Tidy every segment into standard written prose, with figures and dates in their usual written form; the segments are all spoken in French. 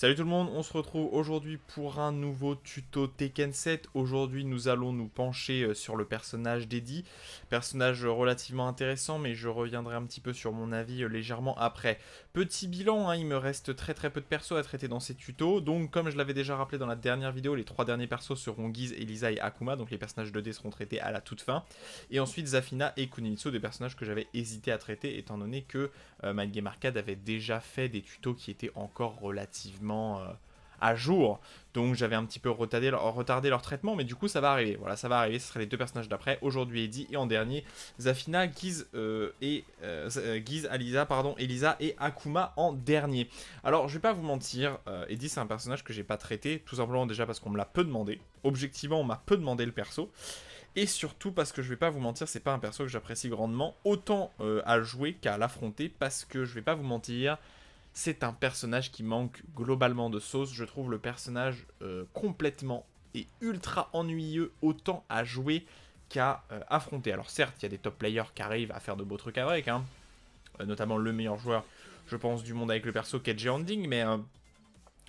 Salut tout le monde, on se retrouve aujourd'hui pour un nouveau tuto Tekken 7. Aujourd'hui nous allons nous pencher sur le personnage d'Eddie. Personnage relativement intéressant, mais je reviendrai un petit peu sur mon avis légèrement après. Petit bilan, hein, il me reste très peu de persos à traiter dans ces tutos. Donc comme je l'avais déjà rappelé dans la dernière vidéo, les 3 derniers persos seront Guise, Elisa et Akuma. Donc les personnages 2D seront traités à la toute fin. Et ensuite Zafina et Kunimitsu, des personnages que j'avais hésité à traiter étant donné que Mind Game Arcade avait déjà fait des tutos qui étaient encore relativement à jour. Donc j'avais un petit peu retardé leur traitement, mais du coup ça va arriver. Voilà, ça va arriver, ce seraient les deux personnages d'après. Aujourd'hui Eddie et en dernier Zafina, Guise, Alisa, pardon, Elisa et Akuma en dernier. Alors je vais pas vous mentir, Eddie c'est un personnage que j'ai pas traité, tout simplement déjà parce qu'on me l'a peu demandé. Objectivement on m'a peu demandé le perso. Et surtout parce que je vais pas vous mentir, c'est pas un perso que j'apprécie grandement, autant à jouer qu'à l'affronter, parce que je vais pas vous mentir, c'est un personnage qui manque globalement de sauce. Je trouve le personnage complètement et ultra ennuyeux, autant à jouer qu'à affronter. Alors certes, il y a des top players qui arrivent à faire de beaux trucs avec, hein, notamment le meilleur joueur, je pense, du monde avec le perso, Kedge Handing, mais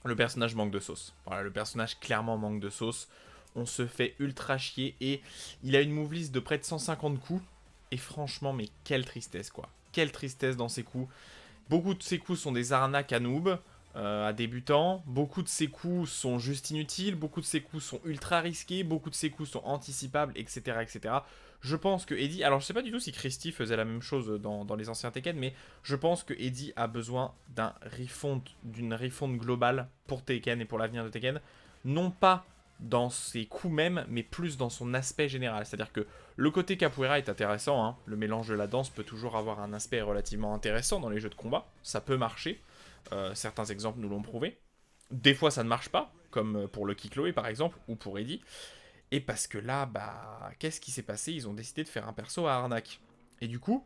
le personnage manque de sauce. Voilà, le personnage clairement manque de sauce. On se fait ultra chier et il a une move list de près de 150 coups. Et franchement, mais quelle tristesse quoi. Quelle tristesse dans ses coups. Beaucoup de ses coups sont des arnaques à noob, à débutants. Beaucoup de ses coups sont juste inutiles. Beaucoup de ses coups sont ultra risqués. Beaucoup de ses coups sont anticipables, etc. etc. Je pense que Eddie... Alors je sais pas du tout si Christy faisait la même chose dans les anciens Tekken, mais je pense que Eddie a besoin d'une refonte globale pour Tekken et pour l'avenir de Tekken. Non pas dans ses coups même, mais plus dans son aspect général. C'est-à-dire que le côté capoeira est intéressant, hein. Le mélange de la danse peut toujours avoir un aspect relativement intéressant dans les jeux de combat, ça peut marcher, certains exemples nous l'ont prouvé. Des fois ça ne marche pas, comme pour Lucky Chloé par exemple, ou pour Eddie. Et parce que là, bah, qu'est-ce qui s'est passé? Ils ont décidé de faire un perso à arnaque. Et du coup,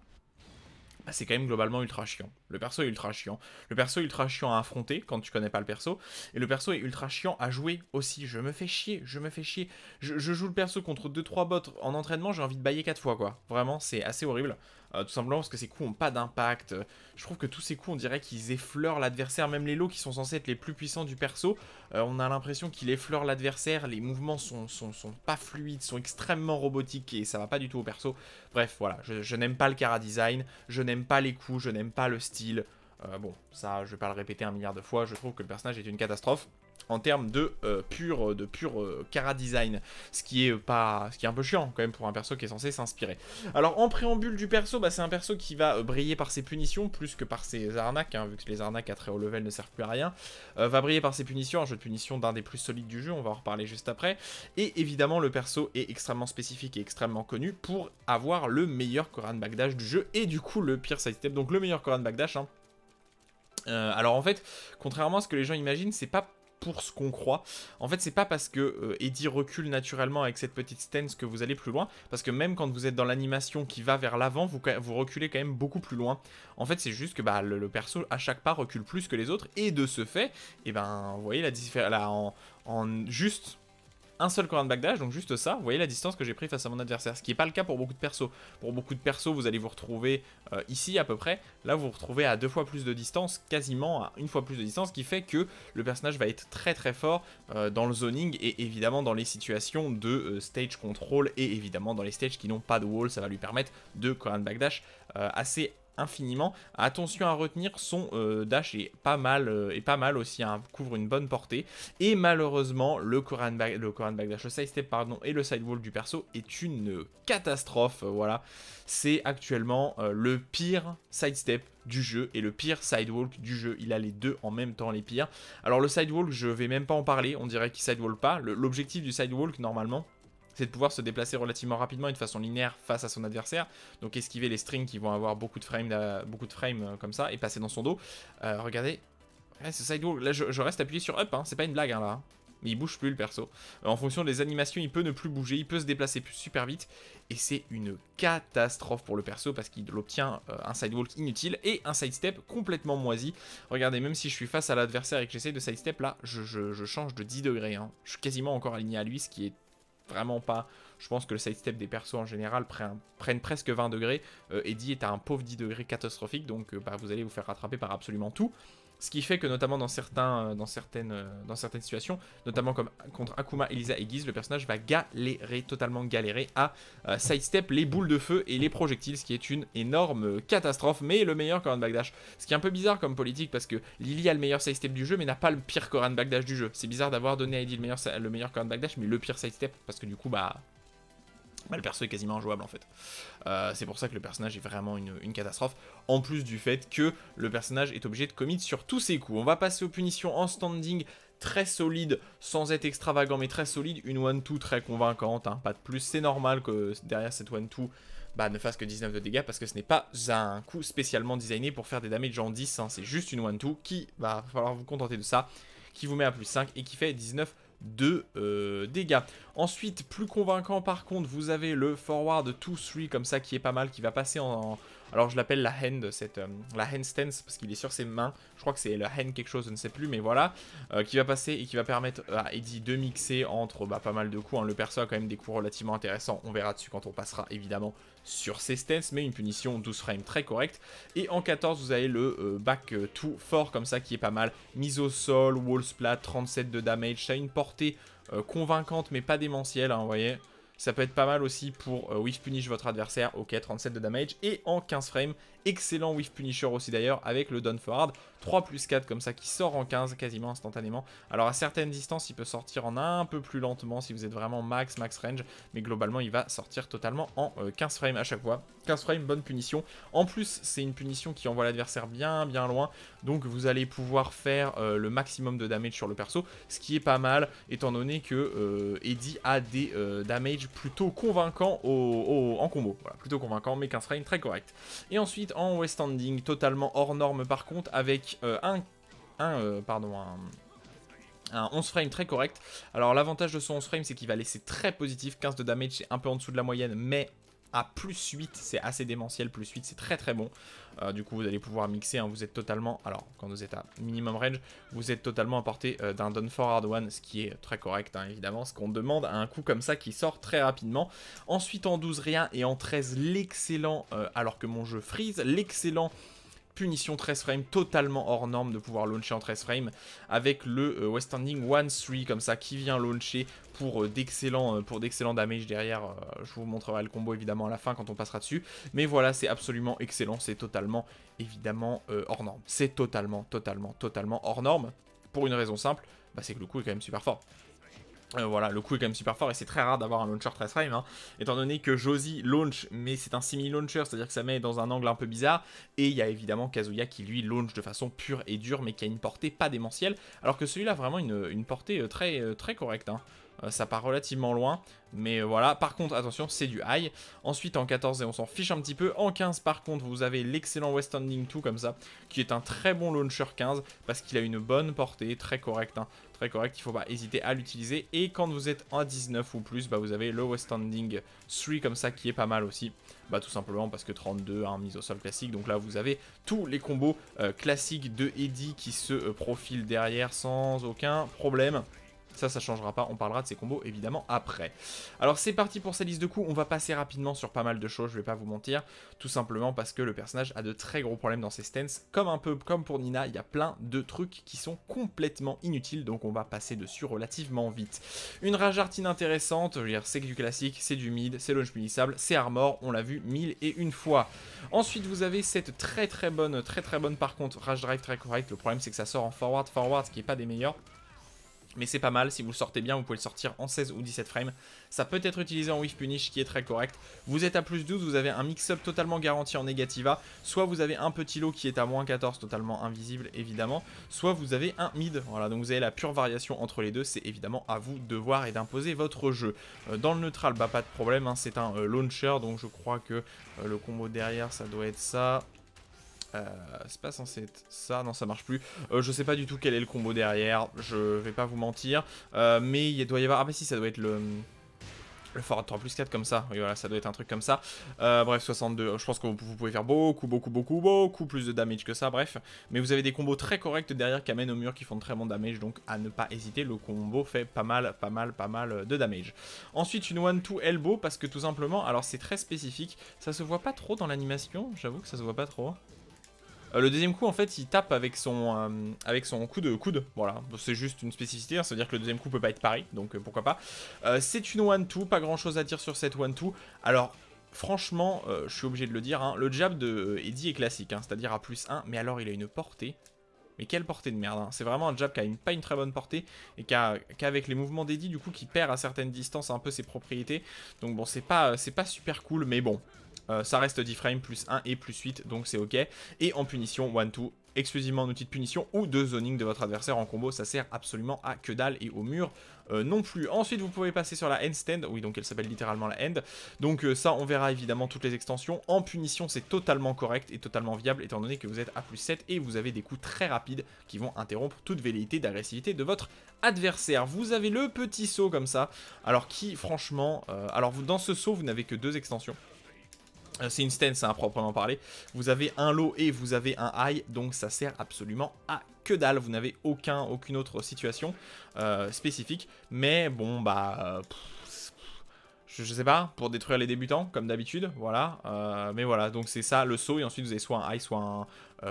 bah, c'est quand même globalement ultra chiant. Le perso est ultra chiant. Le perso est ultra chiant à affronter quand tu connais pas le perso. Et le perso est ultra chiant à jouer aussi. Je me fais chier, je me fais chier. Je joue le perso contre 2-3 bots en entraînement, j'ai envie de bailler 4 fois quoi. Vraiment, c'est assez horrible. Tout simplement parce que ces coups ont pas d'impact. Je trouve que tous ces coups, on dirait qu'ils effleurent l'adversaire. Même les lots qui sont censés être les plus puissants du perso, on a l'impression qu'il effleure l'adversaire. Les mouvements sont pas fluides, sont extrêmement robotiques et ça va pas du tout au perso. Bref, voilà, je n'aime pas le cara design, je n'aime pas les coups, je n'aime pas le style. Bon, ça, je vais pas le répéter un milliard de fois, je trouve que le personnage est une catastrophe en termes de pur cara design, ce qui est un peu chiant quand même pour un perso qui est censé s'inspirer. Alors en préambule du perso, bah, c'est un perso qui va briller par ses punitions plus que par ses arnaques, hein, vu que les arnaques à très haut level ne servent plus à rien. Va briller par ses punitions, un jeu de punition d'un des plus solides du jeu, on va en reparler juste après. Et évidemment le perso est extrêmement spécifique et extrêmement connu pour avoir le meilleur Korean backdash du jeu et du coup le pire sidestep, donc le meilleur Korean backdash, hein. Alors en fait, contrairement à ce que les gens imaginent, c'est pas pour ce qu'on croit. En fait, c'est pas parce que Eddie recule naturellement avec cette petite stance que vous allez plus loin, parce que même quand vous êtes dans l'animation qui va vers l'avant, vous reculez quand même beaucoup plus loin. En fait, c'est juste que bah, le perso, à chaque pas, recule plus que les autres, et de ce fait, et ben, vous voyez la différence, là, en juste un seul Korean backdash, donc juste ça, vous voyez la distance que j'ai pris face à mon adversaire, ce qui n'est pas le cas pour beaucoup de persos. Pour beaucoup de persos, vous allez vous retrouver ici à peu près, là vous vous retrouvez à 2 fois plus de distance, quasiment à 1 fois plus de distance, ce qui fait que le personnage va être très fort dans le zoning et évidemment dans les situations de stage control et évidemment dans les stages qui n'ont pas de wall, ça va lui permettre de Korean backdash assez infiniment. Attention à retenir, son dash est pas mal aussi, hein, couvre une bonne portée. Et malheureusement, le Korean backdash, le sidestep pardon, et le sidewall du perso est une catastrophe. Voilà, c'est actuellement le pire sidestep du jeu et le pire sidewalk du jeu. Il a les deux en même temps, les pires. Alors le sidewalk, je vais même pas en parler, on dirait qu'il sidewalk pas. L'objectif du sidewalk, normalement, c'est de pouvoir se déplacer relativement rapidement et de façon linéaire face à son adversaire. Donc esquiver les strings qui vont avoir beaucoup de frames comme ça et passer dans son dos. Regardez, ouais, ce sidewalk, là je reste appuyé sur up, hein, c'est pas une blague hein, là. Mais il bouge plus le perso. En fonction des animations, il peut ne plus bouger, il peut se déplacer super vite. Et c'est une catastrophe pour le perso parce qu'il obtient un sidewalk inutile et un sidestep complètement moisi. Regardez, même si je suis face à l'adversaire et que j'essaie de sidestep, là, je change de 10 degrés. Hein. Je suis quasiment encore aligné à lui, ce qui est vraiment pas. Je pense que le sidestep des persos en général prennent presque 20 degrés. Eddie est à un pauvre 10 degrés catastrophique, donc bah, vous allez vous faire rattraper par absolument tout. Ce qui fait que notamment dans certaines situations, notamment comme contre Akuma, Elisa et Guise, le personnage va galérer, totalement galérer à sidestep les boules de feu et les projectiles, ce qui est une énorme catastrophe, mais le meilleur Korean Backdash. Ce qui est un peu bizarre comme politique parce que Lily a le meilleur sidestep du jeu mais n'a pas le pire Korean Backdash du jeu. C'est bizarre d'avoir donné à Eddie le meilleur Korean Backdash mais le pire sidestep parce que du coup le perso est quasiment injouable en fait. C'est pour ça que le personnage est vraiment une catastrophe. En plus du fait que le personnage est obligé de commit sur tous ses coups. On va passer aux punitions en standing. Très solide, sans être extravagant mais très solide. Une 1-2 très convaincante, hein, pas de plus. C'est normal que derrière cette 1-2 ne fasse que 19 de dégâts parce que ce n'est pas un coup spécialement designé pour faire des damages en 10. Hein. C'est juste une 1-2 qui va falloir vous contenter de ça, qui vous met à plus 5 et qui fait 19 de dégâts. Ensuite, plus convaincant par contre, vous avez le forward 2-3 comme ça qui est pas mal, qui va passer alors je l'appelle la hand, la hand stance parce qu'il est sur ses mains. Je crois que c'est le hand quelque chose, je ne sais plus, mais voilà. Qui va passer et qui va permettre à Eddie de mixer entre pas mal de coups. Hein. Le perso a quand même des coups relativement intéressants. On verra dessus quand on passera évidemment sur ses stances, mais une punition 12 frames très correcte. Et en 14, vous avez le back 2 fort comme ça qui est pas mal. Mise au sol, wall splat, 37 de damage. Ça a une portée convaincante mais pas démentielle, hein, vous voyez. Ça peut être pas mal aussi pour whiff punish votre adversaire, ok, 37 de damage. Et en 15 frames, excellent whiff punisher aussi d'ailleurs avec le down forward, 3+4 comme ça qui sort en 15 quasiment instantanément. Alors à certaines distances, il peut sortir en un peu plus lentement si vous êtes vraiment max range, mais globalement il va sortir totalement en 15 frames à chaque fois. 15 frames, bonne punition. En plus, c'est une punition qui envoie l'adversaire bien loin, donc vous allez pouvoir faire le maximum de damage sur le perso, ce qui est pas mal étant donné que Eddie a des damage plutôt convaincants en combo. Voilà, plutôt convaincant, mais 15 frames très correct. Et ensuite en west standing, totalement hors norme par contre, avec un 11 frames très correct. Alors l'avantage de son 11 frames c'est qu'il va laisser très positif, 15 de damage c'est un peu en dessous de la moyenne, mais à plus 8 c'est assez démentiel, plus 8 c'est très bon. Du coup vous allez pouvoir mixer, hein, vous êtes totalement, alors quand vous êtes à minimum range, vous êtes totalement à portée d'un down forward one, ce qui est très correct hein, évidemment, ce qu'on demande à un coup comme ça qui sort très rapidement. Ensuite en 12 rien et en 13 l'excellent, alors que mon jeu freeze, l'excellent punition 13 frames, totalement hors norme de pouvoir launcher en 13 frames, avec le West Standing 1-3 comme ça, qui vient launcher pour d'excellents damage derrière. Je vous montrerai le combo évidemment à la fin quand on passera dessus, mais voilà, c'est absolument excellent, c'est totalement évidemment hors norme. C'est totalement hors norme, pour une raison simple, c'est que le coup est quand même super fort. Voilà, le coup est quand même super fort et c'est très rare d'avoir un launcher 13 frames, hein, étant donné que Josie launch, mais c'est un semi-launcher, c'est-à-dire que ça met dans un angle un peu bizarre, et il y a évidemment Kazuya qui lui launch de façon pure et dure, mais qui a une portée pas démentielle, alors que celui-là a vraiment une portée très correcte, hein. Ça part relativement loin, mais voilà. Par contre, attention, c'est du high. Ensuite, en 14, et on s'en fiche un petit peu. En 15, par contre, vous avez l'excellent West Standing 2, comme ça, qui est un très bon launcher 15, parce qu'il a une bonne portée, très correcte, hein. Très correct, il ne faut pas hésiter à l'utiliser. Et quand vous êtes en 19 ou plus, vous avez le West Standing 3, comme ça, qui est pas mal aussi. Tout simplement parce que 32, hein, mise au sol classique. Donc là, vous avez tous les combos classiques de Eddie qui se profilent derrière sans aucun problème. Ça changera pas, on parlera de ces combos évidemment après. Alors c'est parti pour cette liste de coups, on va passer rapidement sur pas mal de choses, je vais pas vous mentir, tout simplement parce que le personnage a de très gros problèmes dans ses stances, un peu comme pour Nina, il y a plein de trucs qui sont complètement inutiles, donc on va passer dessus relativement vite. Une rage art inintéressante, je veux dire, c'est du classique, c'est du mid, c'est launch punissable, c'est armor, on l'a vu 1001 fois. Ensuite vous avez cette très bonne par contre, rage drive très correct, le problème c'est que ça sort en forward, ce qui est pas des meilleurs. Mais c'est pas mal, si vous le sortez bien, vous pouvez le sortir en 16 ou 17 frames. Ça peut être utilisé en whiff punish qui est très correct. Vous êtes à plus 12, vous avez un mix-up totalement garanti en négativa. Soit vous avez un petit lot qui est à moins 14, totalement invisible évidemment. Soit vous avez un mid, voilà, donc vous avez la pure variation entre les deux. C'est évidemment à vous de voir et d'imposer votre jeu. Dans le neutral, pas de problème, hein, c'est un launcher, donc je crois que le combo derrière ça doit être ça. C'est pas censé être ça, non ça marche plus. Je sais pas du tout quel est le combo derrière, je vais pas vous mentir. Mais il doit y avoir, ah bah si, ça doit être le forward 3+4 comme ça, oui voilà, ça doit être un truc comme ça. Bref, 62, je pense que vous pouvez faire beaucoup plus de damage que ça, bref. Mais vous avez des combos très corrects derrière qui amènent au mur qui font de très bon damage, donc à ne pas hésiter, le combo fait pas mal de damage. Ensuite une 1-2 elbow, parce que tout simplement, alors c'est très spécifique, ça se voit pas trop dans l'animation, j'avoue que ça se voit pas trop. Le deuxième coup, en fait, il tape avec son coup de coude. Voilà, c'est juste une spécificité, hein, ça veut dire que le deuxième coup peut pas être pareil, donc pourquoi pas. C'est une 1-2, pas grand chose à dire sur cette 1-2. Alors, franchement, je suis obligé de le dire, hein, le jab de Eddie est classique, hein, c'est-à-dire à +1, mais alors il a une portée. Mais quelle portée de merde, hein. C'est vraiment un jab qui a pas une très bonne portée et qu'avec les mouvements d'Eddie, du coup, qui perd à certaines distances un peu ses propriétés. Donc bon, c'est pas super cool, mais bon. Ça reste 10 frames, +1 et +8, donc c'est ok. Et en punition, 1-2, exclusivement en outil de punition ou de zoning de votre adversaire en combo, ça sert absolument à que dalle et au mur non plus. Ensuite, vous pouvez passer sur la handstand, oui, donc elle s'appelle littéralement la hand. Donc ça, on verra évidemment toutes les extensions. En punition, c'est totalement correct et totalement viable, étant donné que vous êtes à +7 et vous avez des coups très rapides qui vont interrompre toute velléité d'agressivité de votre adversaire. Vous avez le petit saut comme ça, alors qui, franchement, alors dans ce saut, vous n'avez que 2 extensions. C'est une stance à proprement parler. Vous avez un low et vous avez un high, donc ça sert absolument à que dalle. Vous n'avez aucune autre situation spécifique. Mais bon, bah... je sais pas, pour détruire les débutants, comme d'habitude, voilà. Mais voilà, donc c'est ça le saut, et ensuite vous avez soit un high, soit un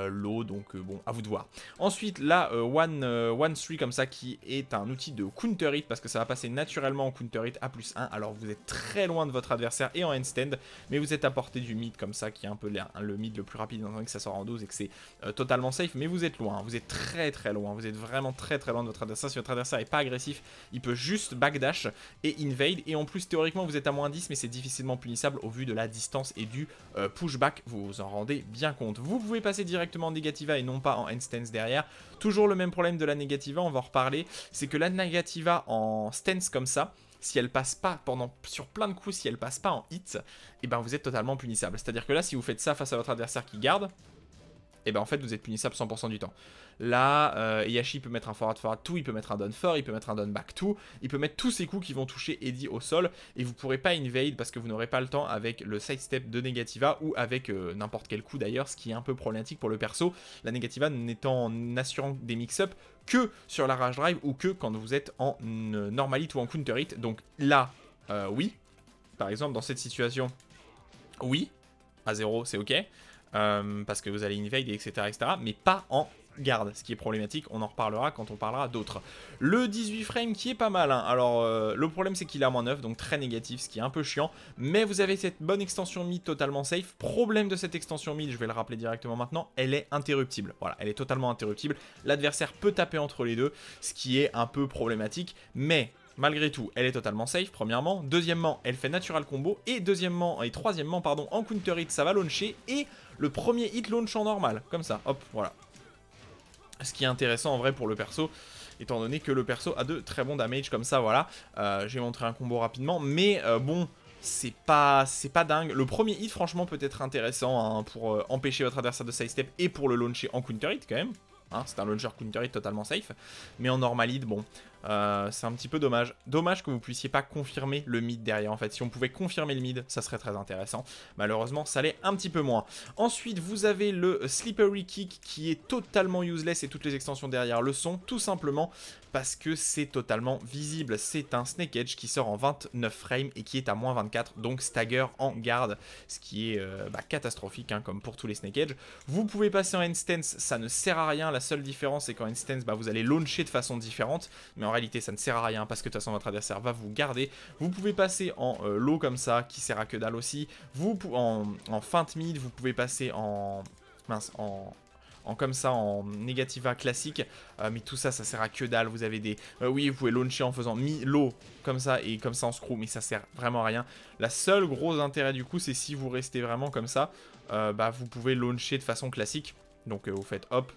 low, donc bon, à vous de voir. Ensuite, là, 1-3 comme ça, qui est un outil de counter hit, parce que ça va passer naturellement en counter hit à +1, alors vous êtes très loin de votre adversaire et en handstand, mais vous êtes à portée du mid comme ça, qui est un peu le mid le plus rapide, étant donné que ça sort en 12 et que c'est totalement safe, mais vous êtes loin, vous êtes très très loin, vous êtes vraiment très très loin de votre adversaire. Si votre adversaire n'est pas agressif, il peut juste backdash et invade, et en plus théoriquement vous êtes à -10, mais c'est difficilement punissable au vu de la distance et du pushback, vous vous en rendez bien compte. Vous pouvez passer directement en Negativa et non pas en handstance derrière. Toujours le même problème de la Negativa, on va en reparler, c'est que la Negativa en stance comme ça, si elle passe pas sur plein de coups, si elle passe pas en hit, et ben vous êtes totalement punissable. C'est-à-dire que là, si vous faites ça face à votre adversaire qui garde, et ben en fait vous êtes punissable 100% du temps. Là, Yashi peut mettre un forward 2, il peut mettre un down 4, il peut mettre un down back 2, il peut mettre tous ces coups qui vont toucher Eddie au sol, et vous pourrez pas invade parce que vous n'aurez pas le temps avec le sidestep de Negativa ou avec n'importe quel coup d'ailleurs, ce qui est un peu problématique pour le perso. La Negativa n'étant en assurant des mix-up que sur la rage drive ou que quand vous êtes en normal hit ou en counter hit. Donc là, oui, par exemple dans cette situation, oui, à 0 c'est ok. Parce que vous allez invade, etc., mais pas en garde, ce qui est problématique, on en reparlera quand on parlera d'autres. Le 18 frames qui est pas mal, hein. Alors le problème c'est qu'il est à -9, donc très négatif, ce qui est un peu chiant, mais vous avez cette bonne extension mid totalement safe. Problème de cette extension mid, je vais le rappeler directement maintenant, elle est interruptible, voilà, elle est totalement interruptible, l'adversaire peut taper entre les deux, ce qui est un peu problématique, mais... malgré tout, elle est totalement safe, premièrement. Deuxièmement, elle fait natural combo. Et troisièmement, pardon, en counter hit, ça va launcher. Et le premier hit launch en normal. Comme ça, hop, voilà. Ce qui est intéressant en vrai pour le perso, étant donné que le perso a de très bons damage comme ça, voilà. J'ai montré un combo rapidement, mais bon... c'est pas dingue. Le premier hit, franchement, peut être intéressant hein, pour empêcher votre adversaire de sidestep et pour le launcher en counter hit quand même. Hein, c'est un launcher counter hit totalement safe. Mais en normal hit, bon, c'est un petit peu dommage. Dommage que vous puissiez pas confirmer le mid derrière. En fait, si on pouvait confirmer le mid, ça serait très intéressant. Malheureusement, ça l'est un petit peu moins. Ensuite, vous avez le Slippery Kick qui est totalement useless et toutes les extensions derrière le sont, tout simplement parce que c'est totalement visible. C'est un Snake Edge qui sort en 29 frames et qui est à -24, donc stagger en garde, ce qui est catastrophique, hein, comme pour tous les Snake Edge. Vous pouvez passer en handstance, ça ne sert à rien. La seule différence, c'est qu'en handstance, vous allez launcher de façon différente, mais en réalité, ça ne sert à rien parce que de toute façon, votre adversaire va vous garder. Vous pouvez passer en low comme ça, qui sert à que dalle aussi. Vous en feinte mid, vous pouvez passer en comme ça en Negativa classique, mais tout ça, ça sert à que dalle. Vous avez des... oui, vous pouvez launcher en faisant mi-low comme ça et comme ça en screw, mais ça sert vraiment à rien. La seule gros intérêt du coup, c'est si vous restez vraiment comme ça, vous pouvez launcher de façon classique. Donc vous faites hop,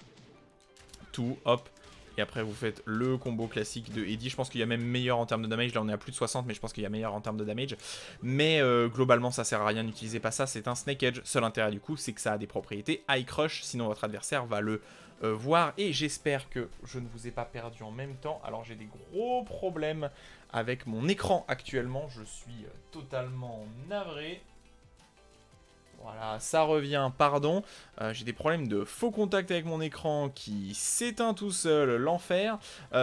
tout, hop, et après vous faites le combo classique de Eddie. Je pense qu'il y a même meilleur en termes de damage. Là on est à plus de 60, mais je pense qu'il y a meilleur en termes de damage. Mais globalement ça sert à rien, n'utilisez pas ça, c'est un Snake Edge. Seul intérêt du coup c'est que ça a des propriétés High Crush, sinon votre adversaire va le voir. Et j'espère que je ne vous ai pas perdu en même temps. Alors j'ai des gros problèmes avec mon écran actuellement, je suis totalement navré. Voilà, ça revient, pardon. J'ai des problèmes de faux contact avec mon écran qui s'éteint tout seul, l'enfer.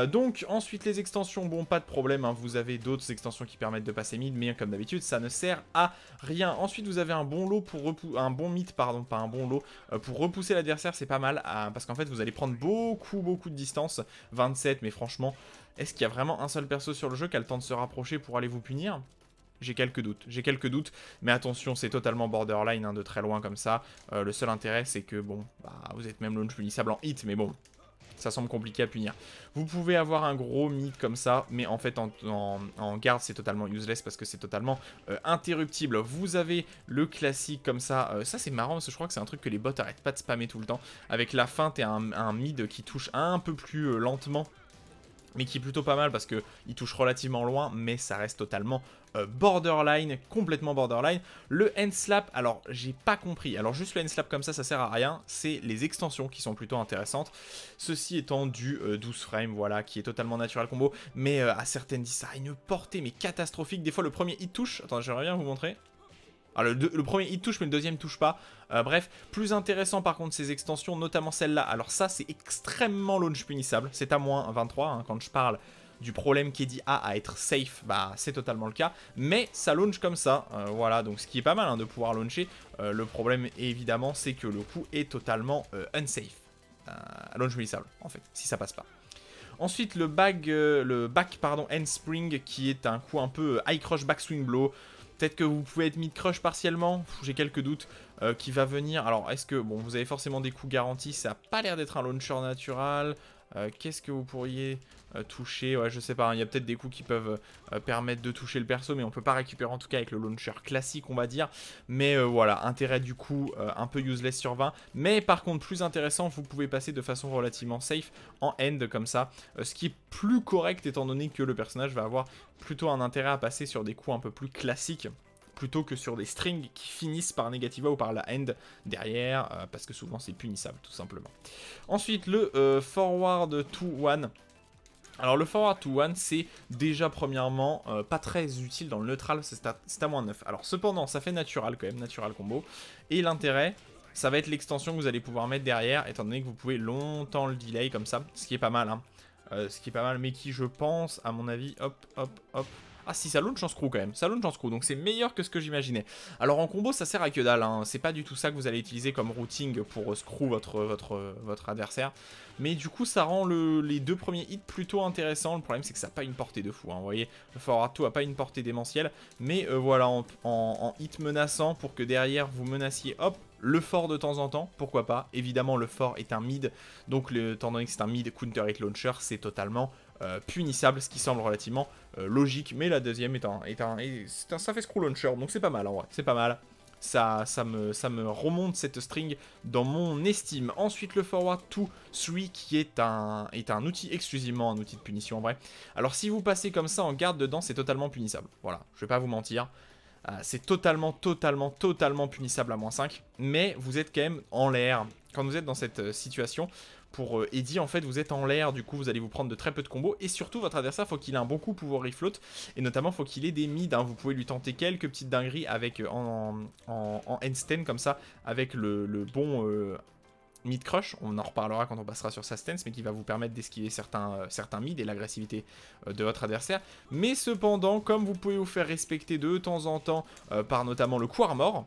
Donc, ensuite, les extensions, bon, pas de problème, hein, vous avez d'autres extensions qui permettent de passer mid, mais comme d'habitude, ça ne sert à rien. Ensuite, vous avez un bon lot pour un bon mid, pardon, pas un bon lot, pour repousser l'adversaire, c'est pas mal, parce qu'en fait, vous allez prendre beaucoup de distance, 27, mais franchement, est-ce qu'il y a vraiment un seul perso sur le jeu qui a le temps de se rapprocher pour aller vous punir ? J'ai quelques doutes, mais attention, c'est totalement borderline, hein, de très loin comme ça. Le seul intérêt, c'est que, bon, bah, vous êtes même launch punissable en hit, mais bon, ça semble compliqué à punir. Vous pouvez avoir un gros mid comme ça, mais en fait, en garde, c'est totalement useless parce que c'est totalement interruptible. Vous avez le classique comme ça. Ça, c'est marrant parce que je crois que c'est un truc que les bots arrêtent pas de spammer tout le temps. Avec la feinte et un mid qui touche un peu plus lentement, mais qui est plutôt pas mal parce qu'il touche relativement loin, mais ça reste totalement borderline, complètement borderline. Le hand slap, alors j'ai pas compris, alors juste le hand slap comme ça sert à rien, c'est les extensions qui sont plutôt intéressantes, ceci étant du 12 frames, voilà, qui est totalement natural combo, mais à certaines ça a une portée mais catastrophique, des fois le premier hit touche, attends j'aimerais bien vous montrer. Alors le premier il touche mais le deuxième touche pas. Bref, plus intéressant par contre ces extensions, notamment celle-là. Alors ça c'est extrêmement launch punissable, c'est à moins 23 hein, quand je parle du problème qu'Eddie a à être safe, bah c'est totalement le cas. Mais ça launch comme ça, voilà, donc ce qui est pas mal hein, de pouvoir launcher. Le problème évidemment c'est que le coup est totalement unsafe. Launch punissable en fait, si ça passe pas. Ensuite, le back handspring qui est un coup un peu high crush backswing blow. Peut-être que vous pouvez être mid-crush partiellement, j'ai quelques doutes, qui va venir. Alors, est-ce que, bon, vous avez forcément des coups garantis, ça n'a pas l'air d'être un launcher natural. Qu'est-ce que vous pourriez toucher? Ouais, je sais pas, il y a peut-être des coups qui peuvent permettre de toucher le perso, mais on peut pas récupérer en tout cas avec le launcher classique, on va dire. Mais voilà, intérêt du coup un peu useless sur 20. Mais par contre, plus intéressant, vous pouvez passer de façon relativement safe en end comme ça. Ce qui est plus correct étant donné que le personnage va avoir plutôt un intérêt à passer sur des coups un peu plus classiques, plutôt que sur des strings qui finissent par Negativa ou par la end derrière, parce que souvent c'est punissable tout simplement. Ensuite le forward to one. Alors le forward to one c'est déjà premièrement pas très utile dans le neutral, c'est à moins 9. Alors cependant ça fait natural quand même, natural combo. Et l'intérêt ça va être l'extension que vous allez pouvoir mettre derrière, étant donné que vous pouvez longtemps le delay comme ça, ce qui est pas mal hein. Ce qui est pas mal, mais qui je pense, à mon avis, hop. Ah si, ça launch en screw quand même, ça launch en screw, donc c'est meilleur que ce que j'imaginais. Alors en combo, ça sert à que dalle, hein. C'est pas du tout ça que vous allez utiliser comme routing pour screw votre adversaire. Mais du coup, ça rend les deux premiers hits plutôt intéressants. Le problème, c'est que ça n'a pas une portée de fou, hein. Vous voyez, le forward 2 n'a pas une portée démentielle. Mais voilà, en hit menaçant, pour que derrière, vous menaciez, hop, le fort de temps en temps, pourquoi pas. Évidemment, le fort est un mid, donc étant donné que c'est un mid counter hit launcher, c'est totalement punissable, ce qui semble relativement logique. Mais la deuxième ça fait screw launcher, donc c'est pas mal en vrai, c'est pas mal. Ça me remonte cette string dans mon estime. Ensuite, le forward to 3 qui est un outil, exclusivement un outil de punition en vrai. Alors si vous passez comme ça en garde dedans, c'est totalement punissable. Voilà, je vais pas vous mentir. C'est totalement punissable à moins 5. Mais vous êtes quand même en l'air. Quand vous êtes dans cette situation, pour Eddie, en fait, vous êtes en l'air. Du coup, vous allez vous prendre de très peu de combos. Et surtout, votre adversaire, faut qu'il ait un bon coup pour refloat. Et notamment, faut qu'il ait des mids. Hein. Vous pouvez lui tenter quelques petites dingueries avec, en handstand, comme ça, avec le bon... mid crush, on en reparlera quand on passera sur sa stance, mais qui va vous permettre d'esquiver certains mid et l'agressivité de votre adversaire. Mais cependant, comme vous pouvez vous faire respecter de temps en temps par notamment le coup armor,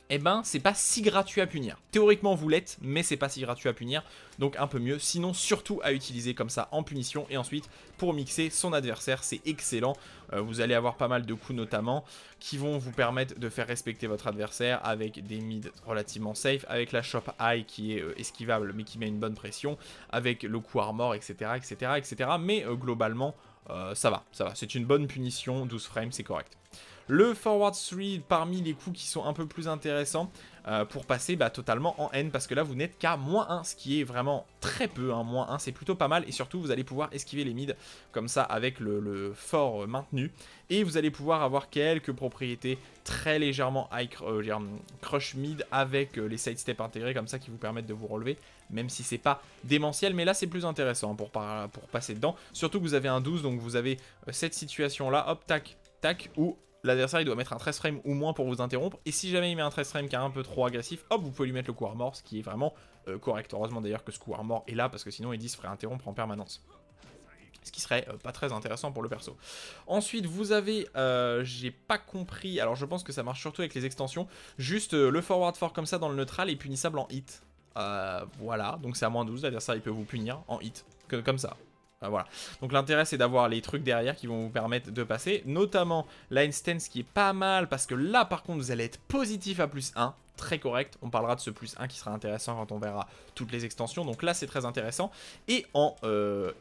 eh ben c'est pas si gratuit à punir. Théoriquement vous l'êtes, mais c'est pas si gratuit à punir, donc un peu mieux. Sinon surtout à utiliser comme ça en punition, et ensuite pour mixer son adversaire, c'est excellent. Vous allez avoir pas mal de coups notamment qui vont vous permettre de faire respecter votre adversaire avec des mids relativement safe, avec la chop high qui est esquivable mais qui met une bonne pression, avec le coup armor, etc. Mais globalement ça va, c'est une bonne punition, 12 frames c'est correct. Le forward 3 parmi les coups qui sont un peu plus intéressants pour passer totalement en N, parce que là vous n'êtes qu'à moins 1, ce qui est vraiment très peu, hein. Moins 1 c'est plutôt pas mal, et surtout vous allez pouvoir esquiver les mids comme ça avec le fort maintenu, et vous allez pouvoir avoir quelques propriétés très légèrement crush mid avec les sidestep intégrés comme ça qui vous permettent de vous relever, même si c'est pas démentiel, mais là c'est plus intéressant pour passer dedans, surtout que vous avez un 12, donc vous avez cette situation là, hop tac tac, où l'adversaire il doit mettre un 13 frame ou moins pour vous interrompre. Et si jamais il met un 13 frame qui est un peu trop agressif, hop, vous pouvez lui mettre le coup armor, ce qui est vraiment correct. Heureusement d'ailleurs que ce coup armor est là, parce que sinon Eddy se ferait interrompre en permanence. Ce qui serait pas très intéressant pour le perso. Ensuite, vous avez, j'ai pas compris, alors je pense que ça marche surtout avec les extensions, juste le forward 4 comme ça dans le neutral est punissable en hit. Voilà, donc c'est à moins 12, l'adversaire il peut vous punir en hit, comme ça. Voilà, donc l'intérêt c'est d'avoir les trucs derrière qui vont vous permettre de passer, notamment la instance qui est pas mal, parce que là par contre vous allez être positif à plus 1, très correct, on parlera de ce plus 1 qui sera intéressant quand on verra toutes les extensions, donc là c'est très intéressant, et en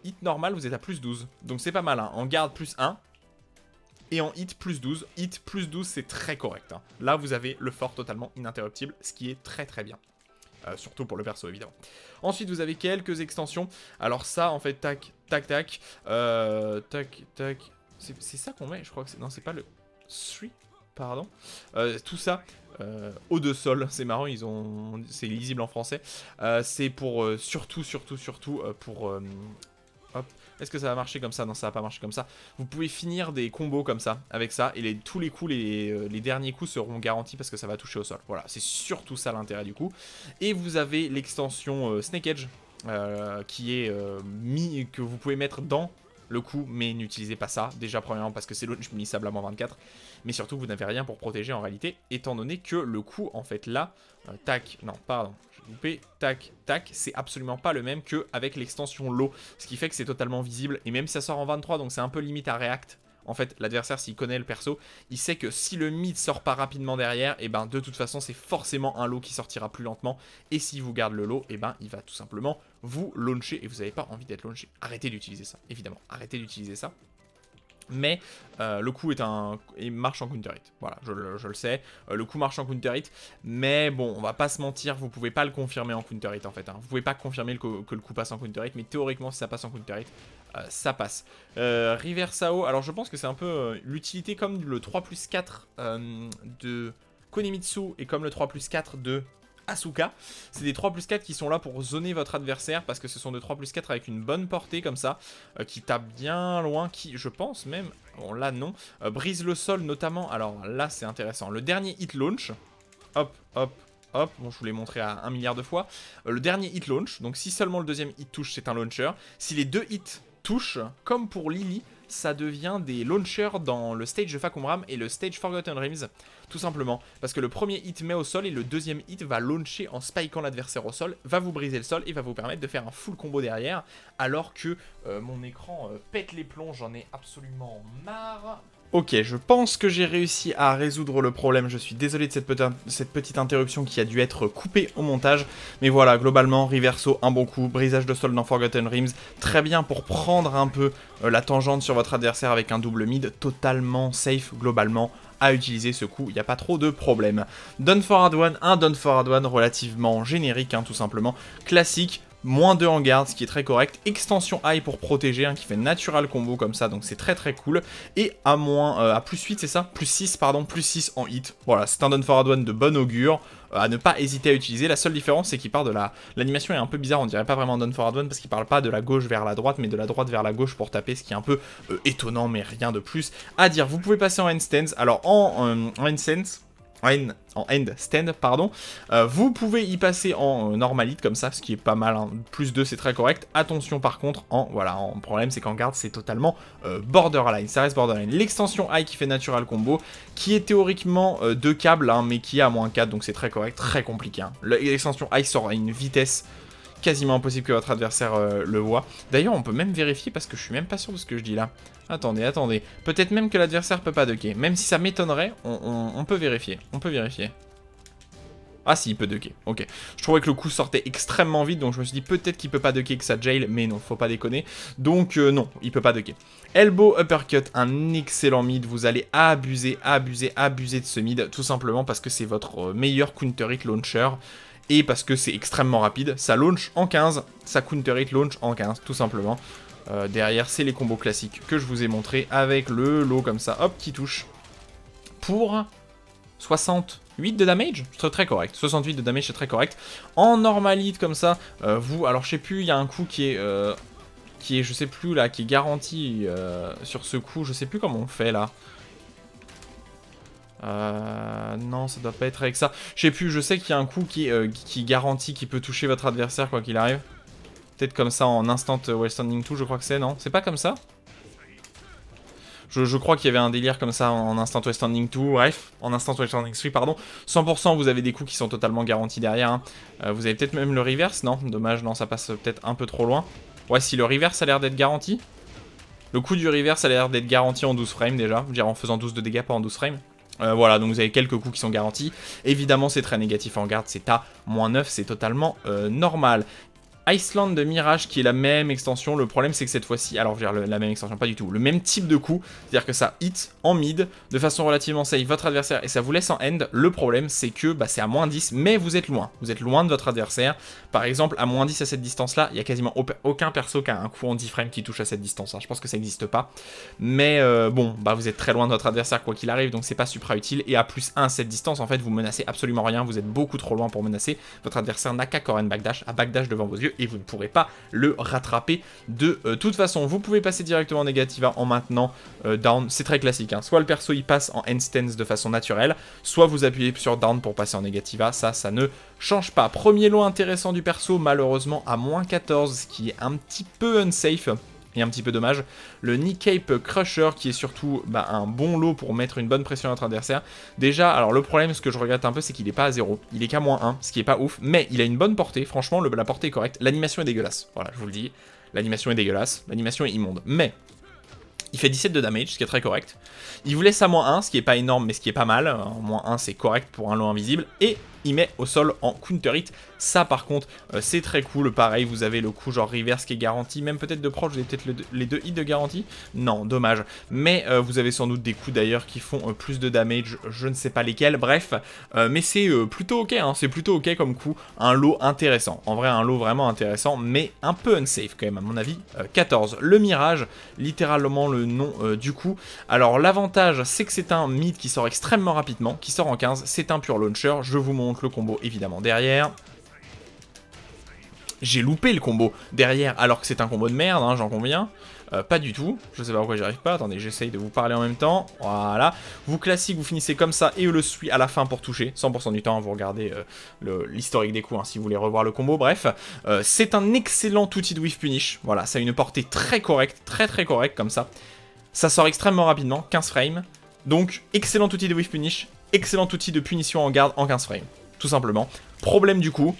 hit normal vous êtes à plus 12, donc c'est pas mal, hein. En garde plus 1, et en hit plus 12, hit plus 12 c'est très correct, hein. Là vous avez le fort totalement ininterruptible, ce qui est très très bien. Surtout pour le perso évidemment. Ensuite vous avez quelques extensions. Alors ça en fait tac tac tac tac tac. C'est ça qu'on met, je crois que c'est. Non c'est pas le 3. Pardon. Tout ça. Eau de sol, c'est marrant, ils ont. C'est lisible en français. C'est pour surtout pour. Hop. Est-ce que ça va marcher comme ça? Non, ça va pas marcher comme ça. Vous pouvez finir des combos comme ça, avec ça, et tous les coups, les derniers coups seront garantis parce que ça va toucher au sol. Voilà, c'est surtout ça l'intérêt du coup. Et vous avez l'extension Snake Edge, qui est que vous pouvez mettre dans le coup, mais n'utilisez pas ça. Déjà, premièrement, parce que c'est launch punissable à moins 24, mais surtout, vous n'avez rien pour protéger en réalité, étant donné que le coup, en fait, là, tac, non, pardon, j'ai loupé, tac, tac, c'est absolument pas le même qu'avec l'extension low, ce qui fait que c'est totalement visible, et même si ça sort en 23, donc c'est un peu limite à react. En fait, l'adversaire, s'il connaît le perso, il sait que si le mid sort pas rapidement derrière, et ben de toute façon, c'est forcément un low qui sortira plus lentement. Et s'il vous garde le low, et ben il va tout simplement vous launcher et vous n'avez pas envie d'être launché. Arrêtez d'utiliser ça, évidemment. Arrêtez d'utiliser ça. Mais le coup il marche en counter hit. Voilà, je le sais. Le coup marche en counter hit. Mais bon, on va pas se mentir, vous pouvez pas le confirmer en counter hit en fait. Hein. Vous pouvez pas confirmer que le coup passe en counter hit. Mais théoriquement, si ça passe en counter hit, ça passe. River Sao, alors je pense que c'est un peu l'utilité comme le 3+4 de Konemitsu et comme le 3+4 de Asuka. C'est des 3+4 qui sont là pour zoner votre adversaire parce que ce sont des 3+4 avec une bonne portée comme ça, qui tapent bien loin, qui je pense même, bon là non, brise le sol notamment. Alors là c'est intéressant, le dernier hit launch, hop hop hop, bon je vous l'ai montré à 1 milliard de fois, le dernier hit launch, donc si seulement le deuxième hit touche c'est un launcher, si les deux hits touchent, comme pour Lily, ça devient des launchers dans le stage de Fahkumram et le stage Forgotten Realms, tout simplement. Parce que le premier hit met au sol et le deuxième hit va launcher en spikant l'adversaire au sol, va vous briser le sol et va vous permettre de faire un full combo derrière, alors que mon écran pète les plombs, j'en ai absolument marre. Ok, je pense que j'ai réussi à résoudre le problème, je suis désolé de cette petite interruption qui a dû être coupée au montage, mais voilà, globalement, Reverso, un bon coup, brisage de sol dans Forgotten Realms, très bien pour prendre un peu la tangente sur votre adversaire avec un double mid, totalement safe globalement à utiliser ce coup, il n'y a pas trop de problème. Done for Hard One, un Done for Hard One relativement générique, hein, tout simplement, classique, moins 2 en garde, ce qui est très correct. Extension high pour protéger, hein, qui fait natural combo comme ça, donc c'est très très cool. Et à plus 8, c'est ça? Plus 6, pardon, plus 6 en hit. Voilà, c'est un Done for Hard One de bon augure, à ne pas hésiter à utiliser. La seule différence, c'est qu'il part de l'animation est un peu bizarre, on dirait pas vraiment Done for Hard One, parce qu'il parle pas de la gauche vers la droite, mais de la droite vers la gauche pour taper, ce qui est un peu étonnant, mais rien de plus à dire. Vous pouvez passer en handstands. Alors, en handstands, en handstand, pardon. Vous pouvez y passer en normalite comme ça, ce qui est pas mal, hein. Plus 2 c'est très correct. Attention par contre, en problème c'est qu'en garde c'est totalement borderline, ça reste borderline. L'extension high qui fait natural combo, qui est théoriquement 2 câbles, hein, mais qui est à moins 4, donc c'est très correct, très compliqué. Hein. L'extension high sort à une vitesse quasiment impossible que votre adversaire le voit. D'ailleurs on peut même vérifier parce que je suis même pas sûr de ce que je dis là. Attendez, attendez. Peut-être même que l'adversaire peut pas ducker. Même si ça m'étonnerait, on peut vérifier. On peut vérifier. Ah si, il peut ducker. Ok. Je trouvais que le coup sortait extrêmement vite, donc je me suis dit peut-être qu'il peut pas ducker que ça jail, mais non, faut pas déconner. Donc non, il peut pas ducker. Elbow uppercut, un excellent mid. Vous allez abuser de ce mid, tout simplement parce que c'est votre meilleur counter hit launcher. Et parce que c'est extrêmement rapide, ça launch en 15, ça counter hit launch en 15, tout simplement. Derrière, c'est les combos classiques que je vous ai montré avec le low comme ça, hop, qui touche pour 68 de damage, c'est très correct. 68 de damage, c'est très correct. En normalite comme ça, alors je sais plus, il y a un coup qui est, je sais plus là, qui est garanti sur ce coup, je sais plus comment on fait là. Non, ça doit pas être avec ça. Je sais plus, je sais qu'il y a un coup qui garantit qu'il peut toucher votre adversaire quoi qu'il arrive. Peut-être comme ça en instant while standing 2, je crois que c'est, non? C'est pas comme ça? Je crois qu'il y avait un délire comme ça en instant while standing 2, bref, en instant while standing 3, pardon. 100%, vous avez des coups qui sont totalement garantis derrière. Hein. Vous avez peut-être même le reverse, non? Dommage, non, ça passe peut-être un peu trop loin. Ouais, si le reverse a l'air d'être garanti. Le coup du reverse a l'air d'être garanti en 12 frames déjà, je veux dire en faisant 12 de dégâts, pas en 12 frames. Voilà, donc vous avez quelques coups qui sont garantis. Évidemment, c'est très négatif en garde, c'est à -9, c'est totalement normal. Iceland de Mirage qui est la même extension, le problème c'est que cette fois-ci, alors je veux dire la même extension, pas du tout, le même type de coup, c'est-à-dire que ça hit en mid de façon relativement safe votre adversaire et ça vous laisse en end. Le problème c'est que bah, c'est à -10 mais vous êtes loin de votre adversaire. Par exemple à -10 à cette distance là, il y a quasiment aucun perso qui a un coup en 10 frames qui touche à cette distance là, je pense que ça n'existe pas. Mais bon, bah vous êtes très loin de votre adversaire quoi qu'il arrive, donc c'est pas supra utile et à +1 à cette distance en fait vous menacez absolument rien, vous êtes beaucoup trop loin pour menacer, votre adversaire n'a qu'à core backdash, à backdash devant vos yeux et vous ne pourrez pas le rattraper de toute façon. Vous pouvez passer directement en Negativa en maintenant down, c'est très classique, hein. Soit le perso il passe en end stance de façon naturelle, soit vous appuyez sur down pour passer en Negativa, ça ne change pas. Premier lot intéressant du perso, malheureusement à -14, ce qui est un petit peu unsafe. Et un petit peu dommage, le Nicape Crusher qui est surtout bah, un bon lot pour mettre une bonne pression à notre adversaire. Déjà, alors le problème, ce que je regrette un peu, c'est qu'il n'est pas à 0, il est qu'à -1, ce qui est pas ouf, mais il a une bonne portée, franchement la portée est correcte, l'animation est dégueulasse, voilà je vous le dis, l'animation est dégueulasse, l'animation est immonde, mais il fait 17 de damage, ce qui est très correct, il vous laisse à -1, ce qui est pas énorme mais ce qui est pas mal, -1 c'est correct pour un lot invisible, et il met au sol en counter hit. Ça par contre c'est très cool. Pareil vous avez le coup genre reverse qui est garanti. Même peut-être de proche vous avez peut-être les 2 hits de garantie. Non dommage. Mais vous avez sans doute des coups d'ailleurs qui font plus de damage. Je ne sais pas lesquels. Bref mais c'est plutôt ok hein. C'est plutôt ok comme coup. Un lot intéressant. En vrai un lot vraiment intéressant. Mais un peu unsafe quand même à mon avis. 14. Le Mirage. Littéralement le nom du coup. Alors l'avantage c'est que c'est un mid qui sort extrêmement rapidement. Qui sort en 15. C'est un pur launcher. Je vous montre le combo évidemment derrière. J'ai loupé le combo derrière alors que c'est un combo de merde, hein, j'en conviens. Pas du tout, je sais pas pourquoi j'y arrive pas, attendez j'essaye de vous parler en même temps, voilà. Vous classique, vous finissez comme ça et le suit à la fin pour toucher, 100% du temps, vous regardez l'historique des coups hein, si vous voulez revoir le combo, bref. C'est un excellent outil de whiff punish, voilà, ça a une portée très correcte, très correcte comme ça. Ça sort extrêmement rapidement, 15 frames, donc excellent outil de whiff punish, excellent outil de punition en garde en 15 frames, tout simplement. Problème du coup,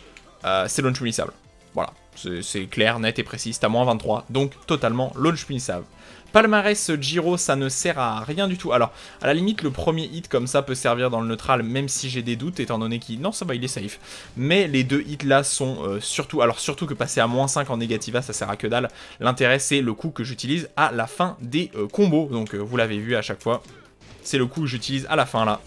c'est launch punissable. Voilà, c'est clair, net et précis, c'est à -23, donc totalement launch punissable. Palmarès Giro, ça ne sert à rien du tout. Alors, à la limite, le premier hit comme ça peut servir dans le neutral, même si j'ai des doutes, étant donné qu'il... Non, ça va, il est safe. Mais les 2 hits là sont surtout... Alors, surtout que passer à -5 en Negativa, ça sert à que dalle. L'intérêt, c'est le coup que j'utilise à la fin des combos. Donc, vous l'avez vu à chaque fois. C'est le coup que j'utilise à la fin, là.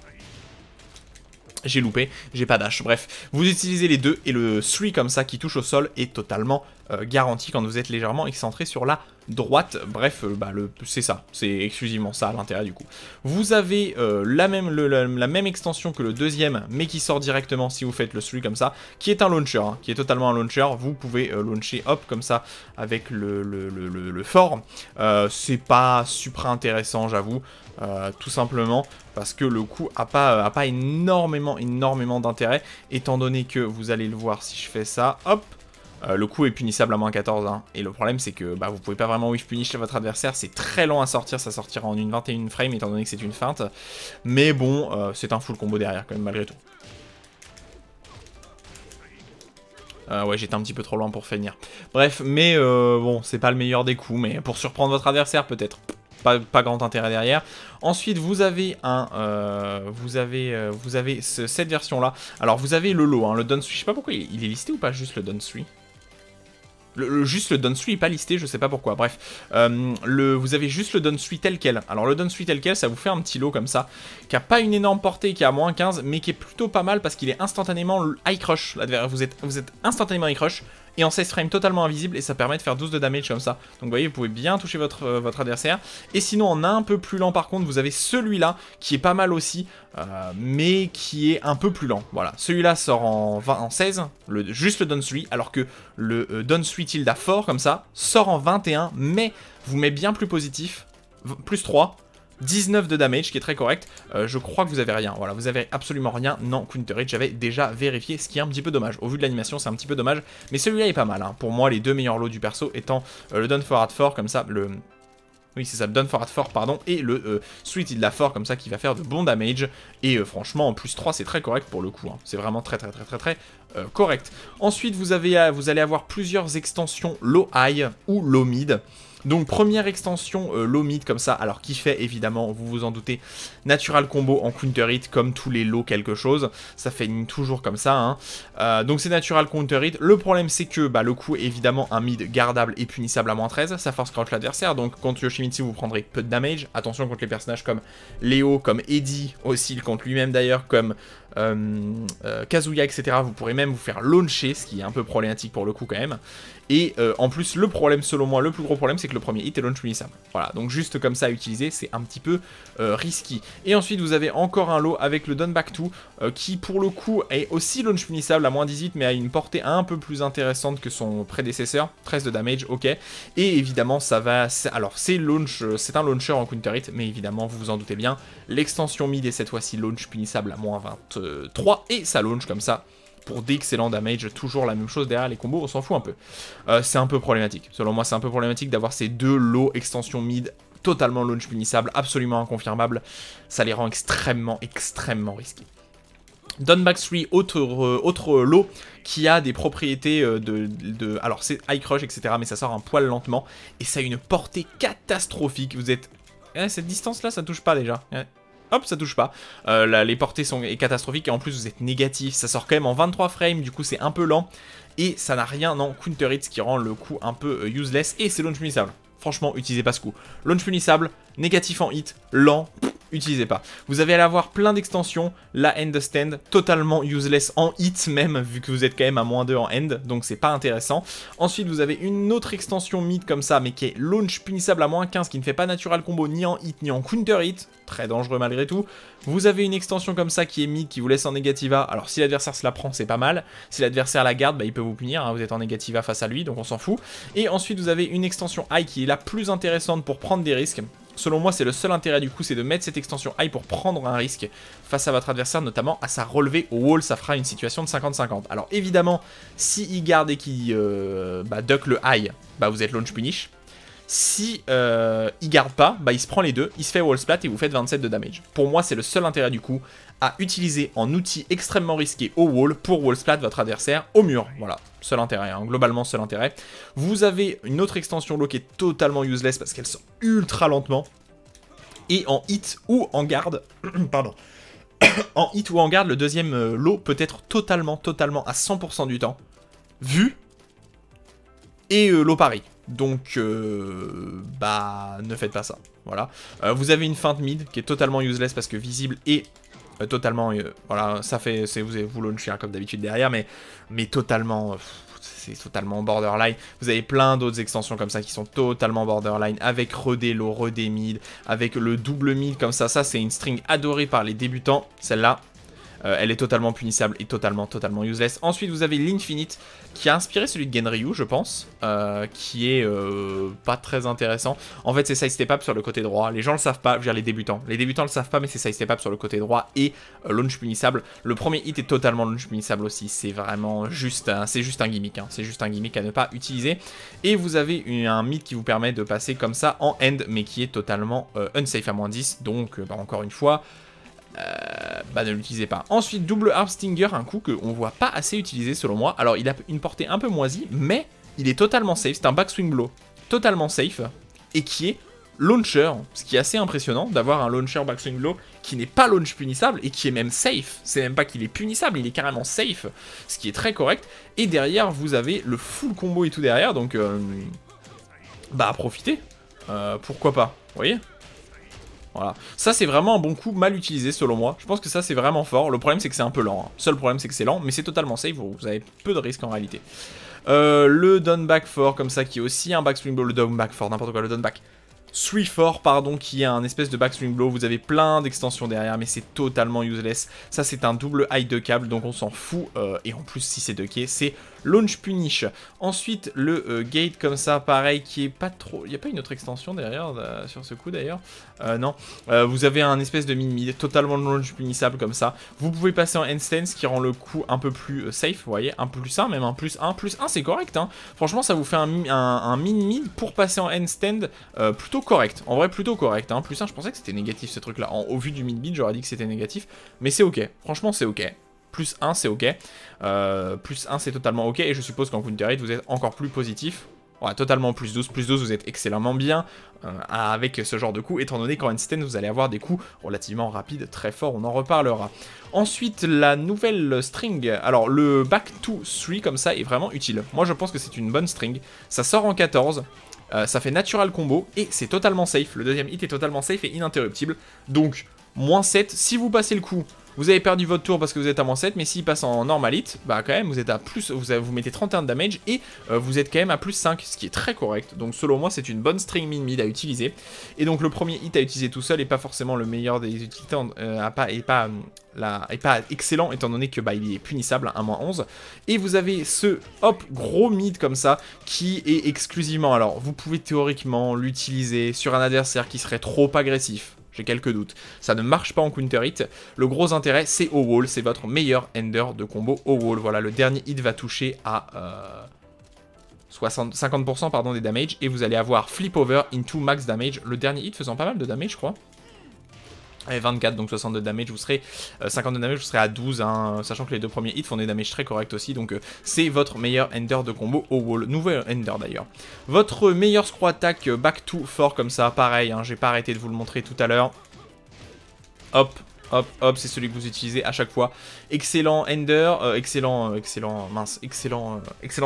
J'ai loupé, j'ai pas dash. Bref, vous utilisez les 2 et le 3 comme ça qui touche au sol est totalement garanti quand vous êtes légèrement excentré sur la droite. Bref, bah, c'est ça, c'est exclusivement ça l'intérêt du coup. Vous avez la même extension que le deuxième, mais qui sort directement si vous faites le 3 comme ça, qui est un launcher, hein, qui est totalement un launcher. Vous pouvez launcher hop comme ça avec le fort. C'est pas super intéressant, j'avoue. Tout simplement parce que le coup a pas énormément d'intérêt, étant donné que vous allez le voir si je fais ça, hop, le coup est punissable à -14, hein, et le problème c'est que bah, vous pouvez pas vraiment whiff punish votre adversaire, c'est très long à sortir, ça sortira en une 21 frame étant donné que c'est une feinte, mais bon, c'est un full combo derrière quand même malgré tout. Ouais, j'étais un petit peu trop loin pour finir. Bref, mais bon, c'est pas le meilleur des coups, mais pour surprendre votre adversaire peut-être. Pas grand intérêt derrière. Ensuite, vous avez cette version-là. Alors, vous avez le lot, hein, le Dun3. Je sais pas pourquoi il est listé ou pas juste le Dun3. Juste le Dun3 n'est pas listé, je sais pas pourquoi. Bref, vous avez juste le Dun3 tel quel. Alors, le Dun3 tel quel, ça vous fait un petit lot comme ça, qui a pas une énorme portée, qui a -15, mais qui est plutôt pas mal parce qu'il est instantanément high crush. Vous êtes instantanément high crush. Et en 16 frames totalement invisible, et ça permet de faire 12 de damage comme ça. Donc vous voyez, vous pouvez bien toucher votre adversaire. Et sinon, en un peu plus lent par contre, vous avez celui-là, qui est pas mal aussi, mais qui est un peu plus lent. Voilà, celui-là sort en 16, juste le Dun3, alors que le Dun3 tilde à fort comme ça, sort en 21, mais vous met bien plus positif, plus 3. 19 de damage, qui est très correct. Je crois que vous avez rien. Voilà, vous avez absolument rien. Non, Counter Hit, j'avais déjà vérifié, ce qui est un petit peu dommage. Au vu de l'animation, c'est un petit peu dommage. Mais celui-là est pas mal. Hein. Pour moi, les deux meilleurs lots du perso étant le Done for Hard 4, comme ça, le... Oui, c'est ça, le Done for Hard 4, pardon, et le Sweet Hit la 4, comme ça, qui va faire de bons damage. Et franchement, en plus 3, c'est très correct pour le coup. Hein. C'est vraiment très correct. Ensuite, vous allez avoir plusieurs extensions low high ou low mid. Donc première extension low mid comme ça, alors qui fait évidemment, vous vous en doutez, natural combo en counter hit comme tous les low quelque chose, ça fait toujours comme ça, hein. Donc c'est natural counter hit, le problème c'est que le coup est évidemment un mid gardable et punissable à -13, ça force crouch l'adversaire, donc contre Yoshimitsu vous prendrez peu de damage, attention contre les personnages comme Léo, comme Eddie, aussi il compte lui-même d'ailleurs, comme Kazuya, etc. Vous pourrez même vous faire launcher, ce qui est un peu problématique pour le coup quand même. Et en plus, le problème, selon moi, le plus gros problème, c'est que le premier hit est launch punissable. Voilà, donc juste comme ça à utiliser, c'est un petit peu risky. Et ensuite, vous avez encore un lot avec le Done Back 2, qui pour le coup est aussi launch punissable à -18, mais a une portée un peu plus intéressante que son prédécesseur. 13 de damage, ok. Et évidemment, ça va... Alors, c'est un launcher en counter hit, mais évidemment, vous vous en doutez bien, l'extension mid est cette fois-ci launch punissable à -23, et ça launch comme ça. Pour d'excellents damage, toujours la même chose derrière les combos, on s'en fout un peu. C'est un peu problématique. Selon moi, c'est un peu problématique d'avoir ces deux lots extension mid totalement launch punissable, absolument inconfirmable. Ça les rend extrêmement risqués. Doneback 3, autre lot qui a des propriétés alors c'est high crush, etc. Mais ça sort un poil lentement. Et ça a une portée catastrophique. Vous êtes... cette distance-là, ça touche pas déjà. Hop, ça touche pas. Les portées sont catastrophiques et en plus vous êtes négatif. Ça sort quand même en 23 frames, du coup c'est un peu lent. Et ça n'a rien en counter hit, ce qui rend le coup un peu useless. Et c'est launch punissable. Franchement, utilisez pas ce coup. Launch punissable, négatif en hit, lent, utilisez pas. Vous allez avoir plein d'extensions. La end stand, totalement useless en hit même, vu que vous êtes quand même à -2 en end, donc c'est pas intéressant. Ensuite, vous avez une autre extension mid comme ça, mais qui est launch punissable à -15, qui ne fait pas natural combo ni en hit ni en counter hit. Très dangereux malgré tout. Vous avez une extension comme ça qui est mid, qui vous laisse en négativa. Alors si l'adversaire se la prend, c'est pas mal. Si l'adversaire la garde, il peut vous punir, hein. Vous êtes en négativa face à lui, donc on s'en fout. Et ensuite, vous avez une extension high qui est la plus intéressante pour prendre des risques. Selon moi, c'est le seul intérêt du coup, c'est de mettre cette extension high pour prendre un risque face à votre adversaire, notamment à sa relevée au wall, ça fera une situation de 50-50. Alors évidemment, s'il garde et qu'il duck le high, vous êtes launch punish. Si il garde pas, il se prend les deux, il se fait wall splat et vous faites 27 de damage. Pour moi, c'est le seul intérêt du coup à utiliser en outil extrêmement risqué au wall pour wall splat votre adversaire au mur. Voilà, seul intérêt, hein. Globalement seul intérêt. Vous avez une autre extension low qui est totalement useless parce qu'elle sort ultra lentement. Et en hit ou en garde, pardon, en hit ou en garde, le deuxième lot peut être totalement à 100% du temps vu et lot pari. Donc, ne faites pas ça. Voilà. Vous avez une feinte mid qui est totalement useless parce que visible et totalement... voilà, ça fait... Vous launchez comme d'habitude derrière, mais totalement... c'est totalement borderline. Vous avez plein d'autres extensions comme ça qui sont totalement borderline, avec redélo, redé mid, avec le double mid comme ça. Ça, c'est une string adorée par les débutants, celle-là. Elle est totalement punissable et totalement useless. Ensuite, vous avez l'Infinite qui a inspiré celui de Genryu, je pense, qui est pas très intéressant. En fait, c'est side step up sur le côté droit. Les gens le savent pas, je veux dire les débutants. Les débutants le savent pas, mais c'est side step up sur le côté droit et launch punissable. Le premier hit est totalement launch punissable aussi. C'est vraiment juste, c'est juste un gimmick. Hein. C'est juste un gimmick à ne pas utiliser. Et vous avez un mid qui vous permet de passer comme ça en end, mais qui est totalement unsafe à -10. Donc, encore une fois. Ne l'utilisez pas. Ensuite, double Harp Stinger, un coup qu'on voit pas assez utilisé selon moi. Alors, il a une portée un peu moisie, mais il est totalement safe. C'est un backswing blow totalement safe et qui est launcher, ce qui est assez impressionnant d'avoir un launcher backswing blow qui n'est pas launch punissable et qui est même safe. C'est même pas qu'il est punissable, il est carrément safe, ce qui est très correct. Et derrière, vous avez le full combo et tout derrière, donc à profiter. Pourquoi pas, vous voyez ? Voilà, ça c'est vraiment un bon coup mal utilisé selon moi. Je pense que ça c'est vraiment fort. Le problème c'est que c'est un peu lent. Hein. Seul problème c'est que c'est lent, mais c'est totalement safe. Vous avez peu de risques en réalité. Le Done Back 4 comme ça qui est aussi un backswing blow. Le Done Back 4, n'importe quoi, le Done Back 3-4 pardon, qui est un espèce de backswing blow. Vous avez plein d'extensions derrière, mais c'est totalement useless. Ça c'est un double high de câble, donc on s'en fout. Et en plus si c'est 2K, c'est launch punish. Ensuite le gate comme ça, pareil, qui est pas trop... Il n'y a pas une autre extension derrière sur ce coup d'ailleurs, non. Vous avez un espèce de mid-mid, totalement launch punissable comme ça. Vous pouvez passer en handstand, ce qui rend le coup un peu plus safe, vous voyez, un plus 1, même un plus 1, plus 1 c'est correct, hein. Franchement ça vous fait un mid-mid pour passer en handstand plutôt correct, en vrai plutôt correct, hein. Plus 1 je pensais que c'était négatif ce truc là, au vu du mid-mid j'aurais dit que c'était négatif, mais c'est ok, franchement c'est ok. Plus 1 c'est ok, plus 1 c'est totalement ok, et je suppose qu'en counter hit vous êtes encore plus positif. Ouais, totalement plus 12 vous êtes excellemment bien avec ce genre de coup, étant donné qu'en handstand vous allez avoir des coups relativement rapides, très forts, on en reparlera. Ensuite, la nouvelle string, alors le back to 3 comme ça est vraiment utile. Moi je pense que c'est une bonne string, ça sort en 14, ça fait natural combo et c'est totalement safe, le deuxième hit est totalement safe et ininterruptible, donc moins 7, si vous passez le coup, vous avez perdu votre tour parce que vous êtes à moins 7, mais s'il passe en normal hit, bah quand même vous êtes à plus, vous mettez 31 de damage et vous êtes quand même à plus 5, ce qui est très correct. Donc selon moi c'est une bonne string mid-mid à utiliser. Et donc le premier hit à utiliser tout seul est pas forcément le meilleur des utilités, et pas excellent étant donné que bah, il est punissable à -11. Et vous avez ce hop gros mid comme ça qui est exclusivement, alors vous pouvez théoriquement l'utiliser sur un adversaire qui serait trop agressif. J'ai quelques doutes. Ça ne marche pas en counter hit. Le gros intérêt, c'est au wall. C'est votre meilleur ender de combo au wall. Voilà, le dernier hit va toucher à 50% pardon, des damage. Et vous allez avoir flip over into max damage. Le dernier hit faisant pas mal de damage, je crois. Allez, 24, donc 62 damage, vous serez 52 damage, vous serez à 12, hein, sachant que les deux premiers hits font des damage très corrects aussi, donc c'est votre meilleur ender de combo au wall, nouvel ender d'ailleurs. Votre meilleur scroll attack back to fort comme ça, pareil, hein, j'ai pas arrêté de vous le montrer tout à l'heure. Hop, hop, hop, c'est celui que vous utilisez à chaque fois. Excellent ender, excellente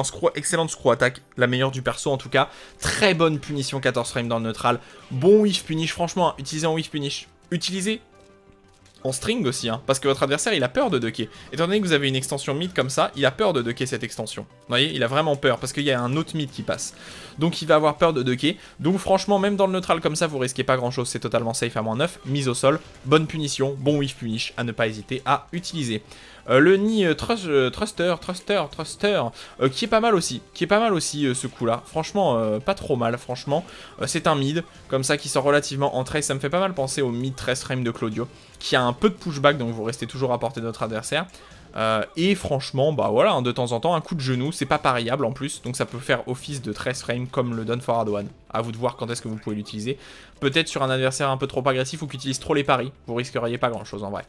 scroll attack, la meilleure du perso en tout cas. Très bonne punition, 14 frames dans le neutral, bon whiff punish, franchement, utilisez en whiff punish. Utilisez en string aussi, hein, parce que votre adversaire il a peur de 2K. Étant donné que vous avez une extension mid comme ça, il a peur de 2K cette extension. Vous voyez, il a vraiment peur, parce qu'il y a un autre mid qui passe. Donc il va avoir peur de 2K. Donc franchement, même dans le neutral comme ça, vous risquez pas grand chose, c'est totalement safe à -9. Mise au sol, bonne punition, bon whiff punish, à ne pas hésiter à utiliser. Le nid Thruster, qui est pas mal aussi, ce coup là, franchement pas trop mal, franchement, c'est un mid, comme ça qui sort relativement en trade, ça me fait pas mal penser au mid 13 frame de Claudio, qui a un peu de pushback, donc vous restez toujours à portée de notre adversaire, et franchement, bah voilà, hein, de temps en temps, un coup de genou, c'est pas pariable en plus, donc ça peut faire office de 13 frames comme le Done for Hard One. À vous de voir quand est-ce que vous pouvez l'utiliser. Peut-être sur un adversaire un peu trop agressif ou qui utilise trop les paris, vous risqueriez pas grand chose en vrai.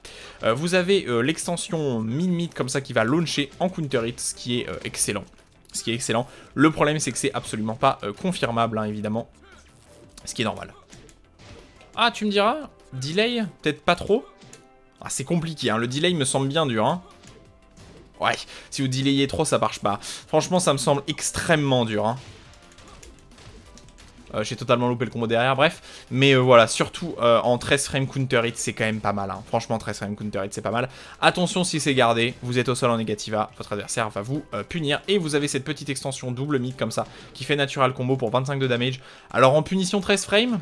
Vous avez l'extension mid-mid comme ça qui va launcher en counter hit, ce qui est excellent. Le problème c'est que c'est absolument pas confirmable, hein, évidemment, ce qui est normal. Ah, tu me diras, delay, peut-être pas trop. Ah, c'est compliqué, hein. Le delay me semble bien dur, hein. Ouais, si vous delayez trop, ça marche pas. Franchement, ça me semble extrêmement dur, hein. J'ai totalement loupé le combo derrière, bref. Mais voilà, surtout en 13 frame counter hit, c'est quand même pas mal, hein. Franchement, 13 frame counter hit, c'est pas mal. Attention, si c'est gardé, vous êtes au sol en négativa, votre adversaire va vous punir. Et vous avez cette petite extension double mid comme ça, qui fait natural combo pour 25 de damage. Alors en punition 13 frames...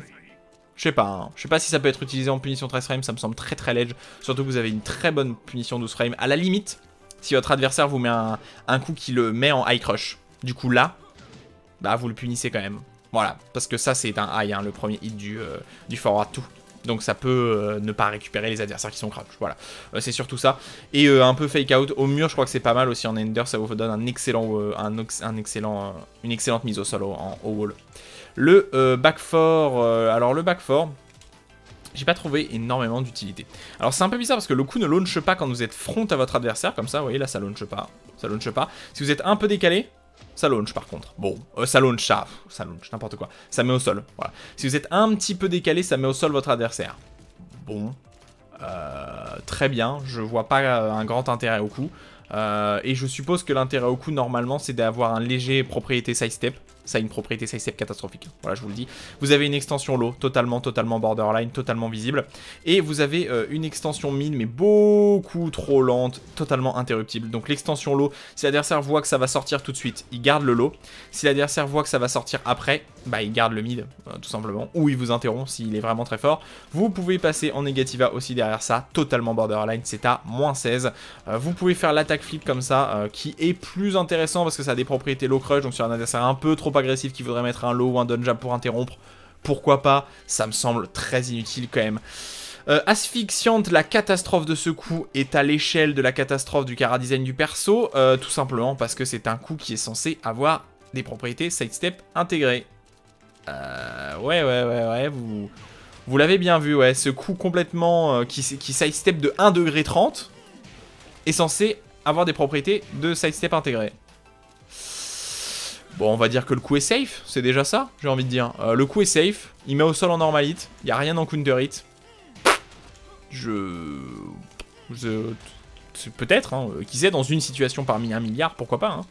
Je sais pas, hein. Je sais pas si ça peut être utilisé en punition 13 frames, ça me semble très ledge. Surtout que vous avez une très bonne punition 12 frames. À la limite, si votre adversaire vous met un coup qui le met en high crush, du coup là, bah vous le punissez quand même. Voilà, parce que ça c'est un high, hein, le premier hit du forward 2. Donc ça peut ne pas récupérer les adversaires qui sont crouch, voilà. C'est surtout ça. Et un peu fake out. Au mur, je crois que c'est pas mal aussi en ender, ça vous donne une excellente mise au sol au wall. Le back 4, alors le back 4, j'ai pas trouvé énormément d'utilité. Alors c'est un peu bizarre parce que le coup ne launch pas quand vous êtes front à votre adversaire, comme ça, vous voyez là ça launch pas. Si vous êtes un peu décalé, ça launch par contre. Bon, ça launch, n'importe quoi. Ça met au sol, voilà. Si vous êtes un petit peu décalé, ça met au sol votre adversaire. Bon, très bien, je vois pas un grand intérêt au coup. Et je suppose que l'intérêt au coup normalement c'est d'avoir un léger propriété sidestep. Ça a une propriété sidestep catastrophique, voilà je vous le dis. Vous avez une extension low, totalement borderline, totalement visible. Et vous avez une extension mid mais beaucoup trop lente, totalement interruptible. Donc l'extension low, si l'adversaire voit que ça va sortir tout de suite, il garde le low. Si l'adversaire voit que ça va sortir après, bah il garde le mid, tout simplement, ou il vous interrompt s'il est vraiment très fort. Vous pouvez passer en Negativa aussi derrière ça, totalement borderline, c'est à -16. Vous pouvez faire l'attaque flip comme ça, qui est plus intéressant parce que ça a des propriétés low crush, donc sur un adversaire un peu trop agressif qui voudrait mettre un low ou un down jab pour interrompre, pourquoi pas, ça me semble très inutile quand même. Asphyxiante, la catastrophe de ce coup est à l'échelle de la catastrophe du chara-design du perso, tout simplement parce que c'est un coup qui est censé avoir des propriétés sidestep intégrées. Ouais, vous l'avez bien vu, ouais, ce coup complètement qui sidestep de 1,30 °, est censé avoir des propriétés de sidestep intégrées. Bon, on va dire que le coup est safe, c'est déjà ça, j'ai envie de dire. Le coup est safe, il met au sol en normal hit, il n'y a rien en counter hit. Peut-être, hein, qui sait, dans une situation parmi 1 milliard, pourquoi pas. Hein.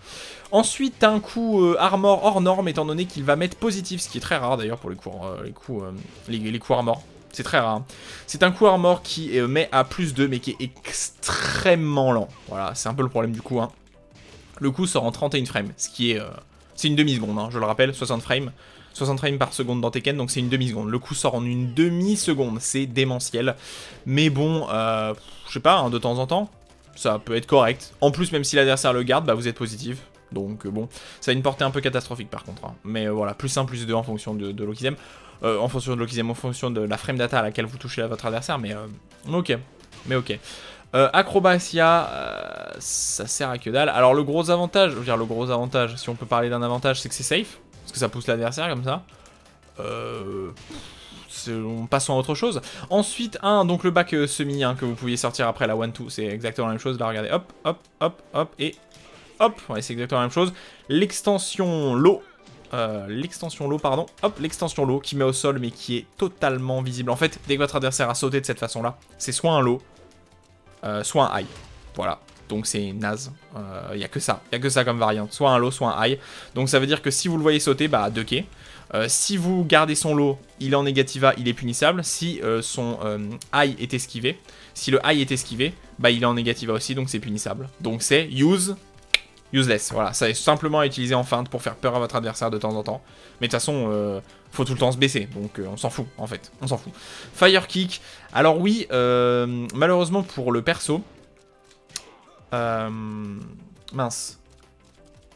Ensuite, un coup armor hors norme, étant donné qu'il va mettre positif, ce qui est très rare d'ailleurs pour les coups armor. C'est très rare. C'est un coup armor qui met à +2, mais qui est extrêmement lent. Voilà, c'est un peu le problème du coup. Hein. Le coup sort en 31 frames, ce qui est... c'est une demi-seconde, hein, je le rappelle, 60 frames. 60 frames par seconde dans Tekken, donc c'est une demi-seconde. Le coup sort en une demi-seconde, c'est démentiel. Mais bon, je sais pas, hein, de temps en temps, ça peut être correct. En plus, même si l'adversaire le garde, bah vous êtes positif. Donc bon, ça a une portée un peu catastrophique par contre. Hein. Mais voilà, +1, +2 en fonction de Lokizem. En fonction de Lokizem, en fonction de la frame data à laquelle vous touchez à votre adversaire. Mais ok, Acrobatia, ça sert à que dalle. Alors le gros avantage, je veux dire le gros avantage, si on peut parler d'un avantage, c'est que c'est safe. Parce que ça pousse l'adversaire comme ça. Passons à autre chose. Ensuite, donc le back semi hein, que vous pouviez sortir après la 1-2, c'est exactement la même chose. Là, regardez, hop, et hop, ouais, c'est exactement la même chose. L'extension low, hop, l'extension low qui met au sol mais qui est totalement visible. En fait, dès que votre adversaire a sauté de cette façon-là, c'est soit un low, soit un high. Voilà. Donc c'est naze, il n'y a que ça comme variante, soit un low, soit un high. Donc ça veut dire que si vous le voyez sauter, bah 2K. Si vous gardez son low, il est en Negativa, il est punissable. Si son high est esquivé, si le high est esquivé, bah il est en Negativa aussi, donc c'est punissable. Donc c'est useless, voilà, ça est simplement à utiliser en feinte pour faire peur à votre adversaire de temps en temps. Mais de toute façon, faut tout le temps se baisser, donc on s'en fout en fait, on s'en fout. Fire kick, alors oui, malheureusement pour le perso... mince.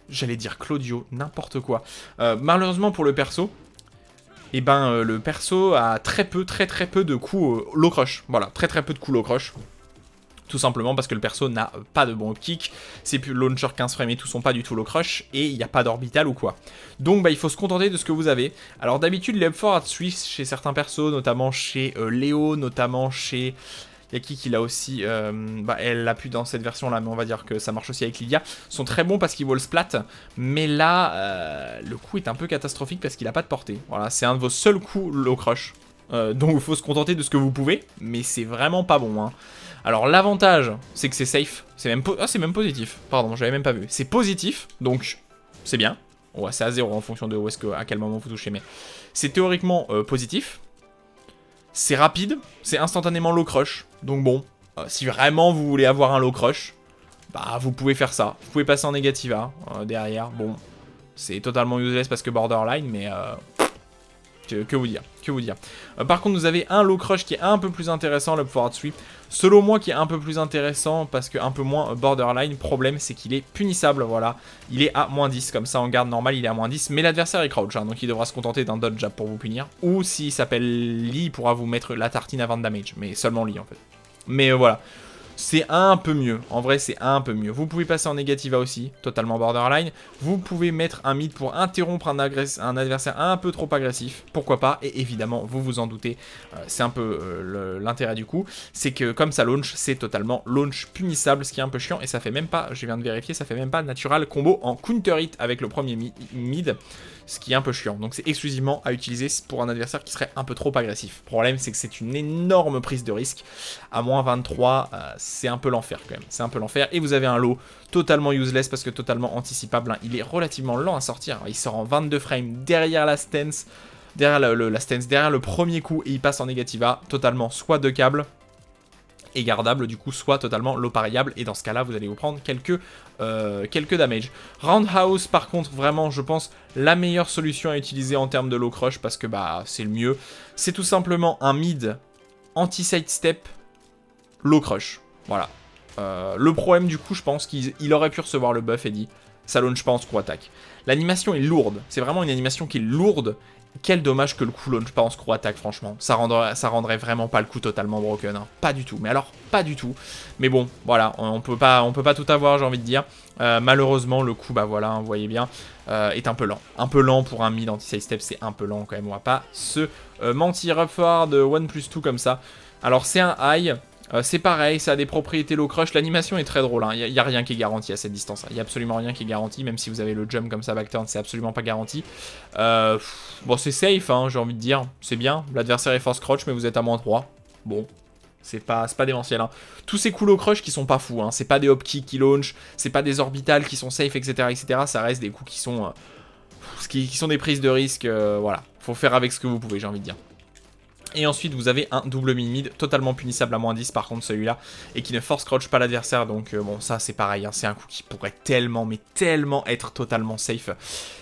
J'allais dire Claudio, n'importe quoi. Malheureusement pour le perso, et le perso a très peu de coups low crush. Voilà, très peu de coups low crush. Tout simplement parce que le perso n'a pas de bon kick, c'est plus launcher 15 frames et tout sont pas du tout low crush, et il n'y a pas d'orbital ou quoi. Donc il faut se contenter de ce que vous avez. Alors d'habitude les up forward switch chez certains persos, notamment chez Léo, notamment chez... Il y a qui l'a aussi, elle l'a plus dans cette version là, mais on va dire que ça marche aussi avec Lydia, sont très bons parce qu'ils wall splat, mais là, le coup est un peu catastrophique parce qu'il a pas de portée. Voilà, c'est un de vos seuls coups low crush, donc il faut se contenter de ce que vous pouvez, mais c'est vraiment pas bon. Hein. Alors l'avantage, c'est que c'est safe, c'est même positif, pardon, j'avais même pas vu, c'est positif, donc c'est bien, ouais, c'est à 0 en fonction de à quel moment vous touchez, mais c'est théoriquement positif. C'est rapide, c'est instantanément low crush. Donc bon, si vraiment vous voulez avoir un low crush, bah vous pouvez faire ça. Vous pouvez passer en Negativa derrière. Bon, c'est totalement useless parce que borderline, mais que vous dire. Par contre, vous avez un low crush qui est un peu plus intéressant, le forward sweep. Selon moi, qui est un peu plus intéressant parce que un peu moins borderline. Problème, c'est qu'il est punissable. Voilà, il est à -10. Comme ça, en garde normale, il est à -10. Mais l'adversaire est crouch, hein, donc il devra se contenter d'un dodge jab pour vous punir. Ou s'il s'appelle Lee, il pourra vous mettre la tartine à 20 damage. Mais seulement Lee, en fait. Mais voilà. C'est un peu mieux, en vrai c'est un peu mieux. Vous pouvez passer en Negativa aussi, totalement borderline. Vous pouvez mettre un mid pour interrompre un adversaire un peu trop agressif, pourquoi pas. Et évidemment, vous vous en doutez, c'est un peu l'intérêt du coup. C'est que comme ça launch, c'est totalement launch punissable, ce qui est un peu chiant. Et ça fait même pas, je viens de vérifier, ça fait même pas natural combo en counter hit avec le premier mid. Ce qui est un peu chiant, donc c'est exclusivement à utiliser pour un adversaire qui serait un peu trop agressif. Le problème c'est que c'est une énorme prise de risque. À -23, c'est un peu l'enfer quand même, c'est un peu l'enfer. Et vous avez un low totalement useless parce que totalement anticipable, hein. Il est relativement lent à sortir, il sort en 22 frames derrière la stance, derrière le premier coup et il passe en Negativa, totalement soit de câble, et gardable du coup soit totalement low pariable, et dans ce cas là vous allez vous prendre quelques damage. Roundhouse par contre vraiment je pense la meilleure solution à utiliser en termes de low crush, parce que bah c'est le mieux. C'est tout simplement un mid anti-side step low crush, voilà. Le problème du coup je pense qu'il aurait pu recevoir le buff Eddie, ça launch pas en screw attack. L'animation est lourde, c'est vraiment une animation qui est lourde. Quel dommage que le coup launch pas en screw attack, franchement. Ça rendrait vraiment pas le coup totalement broken, hein. Pas du tout, mais alors pas du tout. Mais bon, voilà, on peut pas tout avoir, j'ai envie de dire. Malheureusement, le coup, bah voilà, vous voyez bien, est un peu lent. Un peu lent pour un mid anti-side step, c'est un peu lent quand même, on va pas se mentir. Up forward 1+2 comme ça. Alors c'est un high. C'est pareil, ça a des propriétés low crush. L'animation est très drôle, hein. Il n'y a rien qui est garanti à cette distance. Il n'y a absolument rien qui est garanti, même si vous avez le jump comme ça, backturn, c'est absolument pas garanti. Bon, c'est safe, hein, j'ai envie de dire. C'est bien. L'adversaire est force crouch, mais vous êtes à -3. Bon, c'est pas démentiel, hein. Tous ces coups low crush qui sont pas fous, hein. C'est pas des hop kicks qui launch, c'est pas des orbitales qui sont safe, etc., etc. Ça reste des coups qui sont, qui sont des prises de risque. Voilà, faut faire avec ce que vous pouvez, j'ai envie de dire. Et ensuite vous avez un double mid totalement punissable à -10 par contre celui-là, et qui ne force crouch pas l'adversaire, donc bon ça c'est pareil, hein, c'est un coup qui pourrait tellement mais tellement être totalement safe,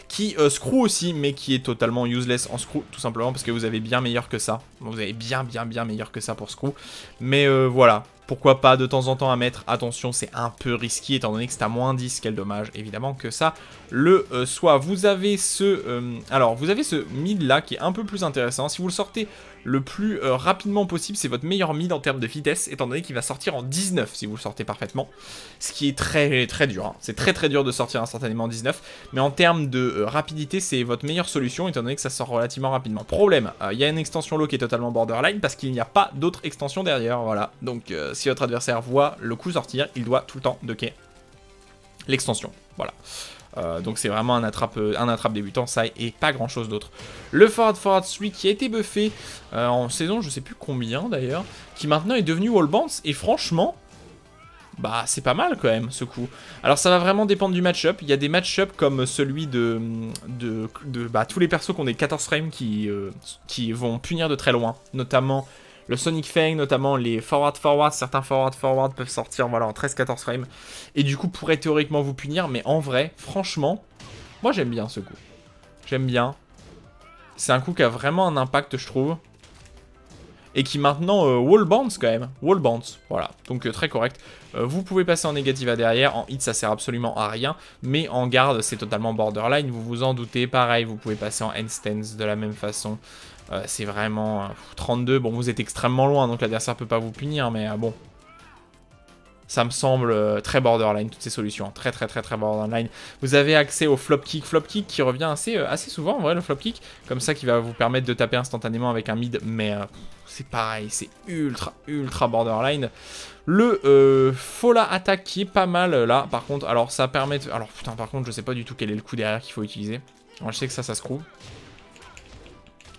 qui screw aussi, mais qui est totalement useless en screw, tout simplement parce que vous avez bien meilleur que ça, vous avez bien meilleur que ça pour screw, mais voilà. Pourquoi pas de temps en temps à mettre, attention c'est un peu risqué étant donné que c'est à -10, quel dommage évidemment que ça le soit. Vous avez alors vous avez ce mid là qui est un peu plus intéressant, si vous le sortez le plus rapidement possible, c'est votre meilleur mid en termes de vitesse, étant donné qu'il va sortir en 19 si vous le sortez parfaitement, ce qui est très dur, hein. C'est très dur de sortir instantanément en 19, mais en termes de rapidité c'est votre meilleure solution étant donné que ça sort relativement rapidement. Problème, il y a une extension low qui est totalement borderline parce qu'il n'y a pas d'autre extension derrière, voilà, donc si votre adversaire voit le coup sortir, il doit tout le temps ducker l'extension, voilà. Donc c'est vraiment un attrape débutant, ça, et pas grand chose d'autre. Le forward 3 qui a été buffé en saison je sais plus combien d'ailleurs, qui maintenant est devenu wall bounce, et franchement bah c'est pas mal quand même ce coup. Alors ça va vraiment dépendre du match-up. Il y a des match-up comme celui de tous les persos qui ont des 14 frames qui vont punir de très loin, notamment le Sonic Fang, notamment les forward, certains forward peuvent sortir voilà, en 13-14 frames, et du coup pourraient théoriquement vous punir, mais en vrai, franchement, moi j'aime bien ce coup. J'aime bien. C'est un coup qui a vraiment un impact, je trouve. Et qui maintenant wall bounce quand même. Wall bounce, voilà. Donc très correct. Vous pouvez passer en négative à derrière. En hit, ça sert absolument à rien. Mais en garde, c'est totalement borderline. Vous vous en doutez. Pareil, vous pouvez passer en handstands de la même façon. C'est vraiment 32. Bon, vous êtes extrêmement loin, donc l'adversaire peut pas vous punir. Mais bon, ça me semble très borderline, toutes ces solutions. Très borderline. Vous avez accès au flop kick. Flop kick qui revient assez souvent, en vrai, le flop kick. Comme ça, qui va vous permettre de taper instantanément avec un mid. Mais c'est pareil, c'est ultra borderline. Le Fola attaque qui est pas mal là, par contre. Alors, ça permet... Alors, putain, par contre, je sais pas du tout quel est le coup derrière qu'il faut utiliser. Alors, je sais que ça screw.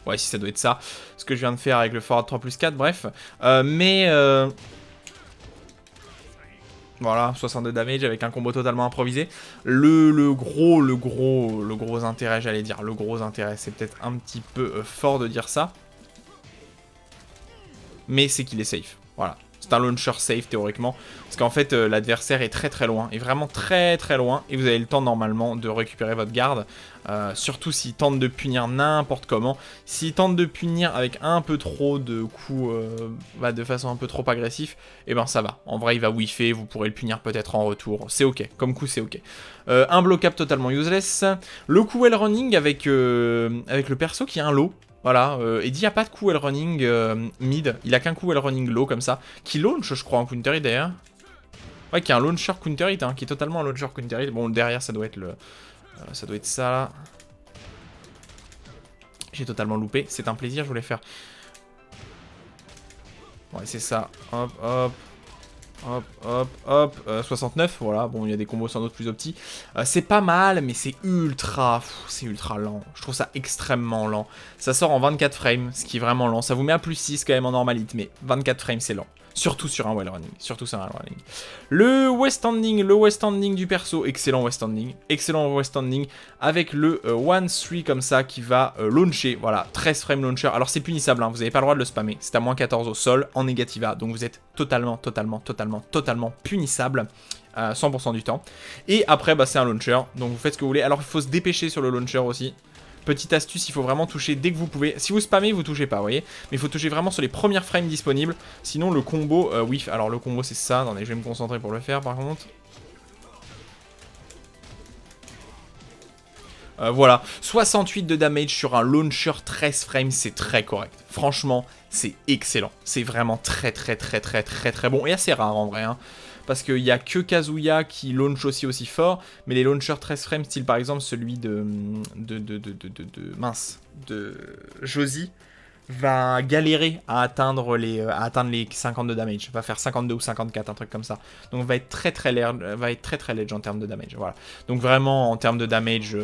Ouais, si ça doit être ça. Ce que je viens de faire avec le forward 3+4, bref. Voilà, 62 damage avec un combo totalement improvisé. Le gros intérêt, j'allais dire. Le gros intérêt, c'est peut-être un petit peu fort de dire ça. Mais c'est qu'il est safe. Voilà. C'est un launcher safe théoriquement. Parce qu'en fait, l'adversaire est très loin. Et vraiment très loin. Et vous avez le temps normalement de récupérer votre garde. Surtout s'il tente de punir n'importe comment. S'il tente de punir avec un peu trop de coups, de façon un peu trop agressive, et ben ça va. En vrai, il va whiffer, vous pourrez le punir peut-être en retour. C'est ok, comme coup c'est ok. Un block-up totalement useless. Le coup well running avec le perso qui a un low. Voilà, Eddie il n'y a pas de coup well running mid. Il a qu'un coup well running low comme ça. Qui launch, je crois, en counter hit d'ailleurs. Ouais, qui est un launcher counter hit, hein, qui est totalement un launcher counter hit. Bon, derrière, ça doit être le... ça doit être ça là. J'ai totalement loupé. C'est un plaisir, je voulais faire. Ouais, c'est ça. Hop. 69, voilà. Bon, il y a des combos sans doute plus opti. C'est pas mal, mais c'est ultra lent. Je trouve ça extrêmement lent. Ça sort en 24 frames, ce qui est vraiment lent. Ça vous met à +6 quand même en normal hit, mais 24 frames, c'est lent. Surtout sur un well running. Surtout sur un well running. Le west ending du perso. Excellent west ending. Excellent west ending. Avec le 1-3 comme ça qui va launcher. Voilà, 13 frame launcher. Alors c'est punissable, hein, vous n'avez pas le droit de le spammer. C'est à moins 14 au sol en négativa. Donc vous êtes totalement punissable. 100% du temps. Et après, bah, c'est un launcher. Donc vous faites ce que vous voulez. Alors il faut se dépêcher sur le launcher aussi. Petite astuce, il faut vraiment toucher dès que vous pouvez. Si vous spammez, vous touchez pas, vous voyez. Mais il faut toucher vraiment sur les premières frames disponibles. Sinon, le combo, oui. Alors, le combo, c'est ça. Attendez, je vais me concentrer pour le faire, par contre. Voilà. 68 de damage sur un launcher 13 frames, c'est très correct. Franchement, c'est excellent. C'est vraiment très bon. Et assez rare, en vrai, hein. Parce qu'il n'y a que Kazuya qui launch aussi fort, mais les launchers 13 frames, style par exemple celui de Josie, va galérer à atteindre les 52 damage. Va faire 52 ou 54, un truc comme ça. Donc va être très ledge en termes de damage. Voilà. Donc vraiment en termes de damage,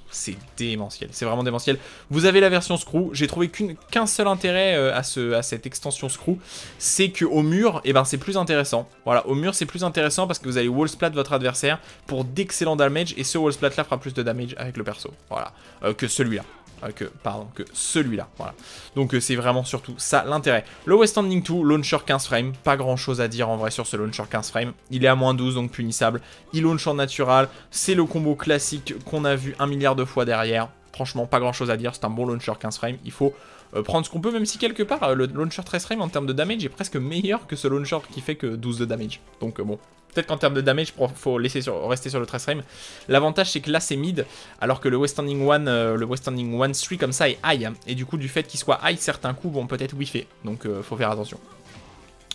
c'est démentiel. C'est vraiment démentiel. Vous avez la version Screw. J'ai trouvé qu'un seul intérêt à cette extension Screw, c'est qu'au mur, eh ben, c'est plus intéressant. Voilà, au mur c'est plus intéressant parce que vous allez wall splat votre adversaire pour d'excellents damage et ce wall splat là fera plus de damage avec le perso. Voilà, que celui-là. Que celui-là, voilà. Donc c'est vraiment surtout ça l'intérêt. Le West Ending 2, launcher 15 frames, pas grand chose à dire en vrai sur ce launcher 15 frames. Il est à moins 12 donc punissable, il launch en natural, c'est le combo classique qu'on a vu 1 milliard de fois derrière. Franchement pas grand chose à dire, c'est un bon launcher 15 frames, il faut prendre ce qu'on peut, même si quelque part le launcher 13 frames en termes de damage est presque meilleur que ce launcher qui fait que 12 de damage. Donc bon. Peut-être qu'en termes de damage, il faut rester sur le 13 frame. L'avantage, c'est que là, c'est mid, alors que le West Ending 1-3 comme ça est high. Et du coup, du fait qu'il soit high, certains coups vont peut-être whiffer. Donc, faut faire attention.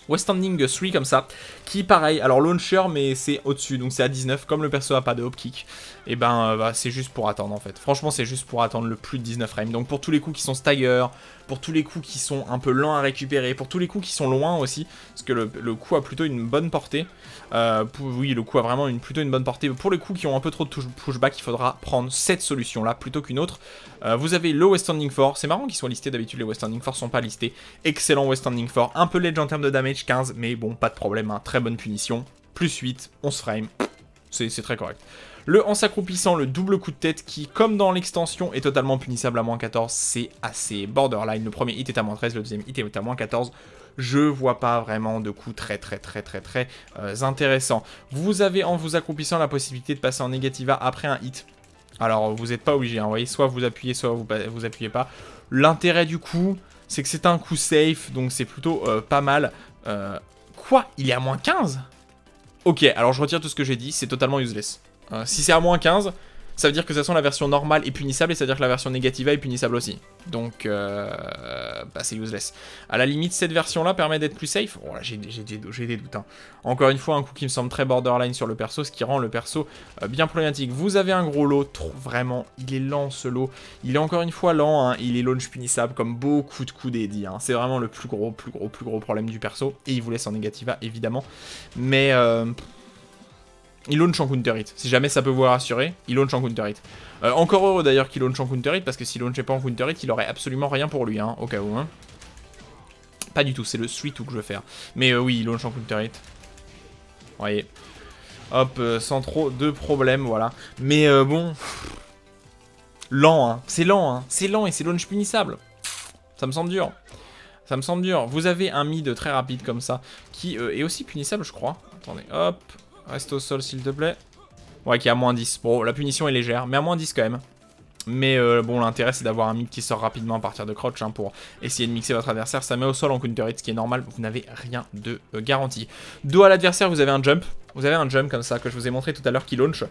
West Ending 3 comme ça, qui pareil, alors launcher mais c'est au-dessus, donc c'est à 19, comme le perso a pas de hop kick, et ben bah, c'est juste pour attendre en fait. Franchement c'est juste pour attendre le plus de 19 frames, donc pour tous les coups qui sont stagger, pour tous les coups qui sont un peu lents à récupérer, pour tous les coups qui sont loin aussi, parce que le coup a plutôt une bonne portée, oui le coup a vraiment plutôt une bonne portée, pour les coups qui ont un peu trop de pushback, il faudra prendre cette solution là plutôt qu'une autre. Vous avez le West Ending 4, c'est marrant qu'ils soient listés, d'habitude les West Ending 4 sont pas listés, excellent West Ending 4, un peu ledge en termes de damage, 15, mais bon, pas de problème, hein, très bonne punition. Plus 8, 11 frames, c'est très correct. Le en s'accroupissant, le double coup de tête qui, comme dans l'extension, est totalement punissable à moins 14, c'est assez borderline. Le premier hit est à moins 13, le deuxième hit est à moins 14. Je vois pas vraiment de coup très intéressant. Vous avez en vous accroupissant la possibilité de passer en négativa après un hit. Alors, vous n'êtes pas obligé, hein, vous voyez, soit vous appuyez, soit vous appuyez pas. L'intérêt du coup, c'est que c'est un coup safe, donc c'est plutôt pas mal. Quoi? Il est à moins 15? Ok, alors je retire tout ce que j'ai dit, c'est totalement useless. Si c'est à moins 15, ça veut dire que de toute façon la version normale est punissable et ça veut dire que la version négativa est punissable aussi. Donc, bah, c'est useless. À la limite, cette version-là permet d'être plus safe. Oh, j'ai des doutes. Hein. Encore une fois, un coup qui me semble très borderline sur le perso, ce qui rend le perso bien problématique. Vous avez un gros lot, vraiment, il est lent ce lot. Il est encore une fois lent, hein. Il est launch punissable comme beaucoup de coups d'Eddie. Hein. C'est vraiment le plus gros problème du perso. Et il vous laisse en négativa, évidemment. Mais... il launch en counter hit. Si jamais ça peut vous rassurer, il launch en counter hit. Encore heureux d'ailleurs qu'il launch en counter hit, parce que s'il launchait pas en counter hit, il aurait absolument rien pour lui, hein, au cas où. Hein. Pas du tout, c'est le sweet que je veux faire. Mais oui, il launch en counter hit. Vous voyez. Hop, sans trop de problème, voilà. Mais bon... lent, hein. C'est lent, hein. C'est lent et c'est launch punissable. Ça me semble dur. Ça me semble dur. Vous avez un mid très rapide comme ça, qui est aussi punissable, je crois. Attendez, hop... Reste au sol s'il te plaît. Ouais, qui est à moins 10. Bon, la punition est légère, mais à moins 10 quand même. Mais bon, l'intérêt c'est d'avoir un mid qui sort rapidement à partir de crouch, hein, pour essayer de mixer votre adversaire. Ça met au sol en counter hit, ce qui est normal. Vous n'avez rien de garanti. Dos à l'adversaire, vous avez un jump. Vous avez un jump comme ça que je vous ai montré tout à l'heure qui launch.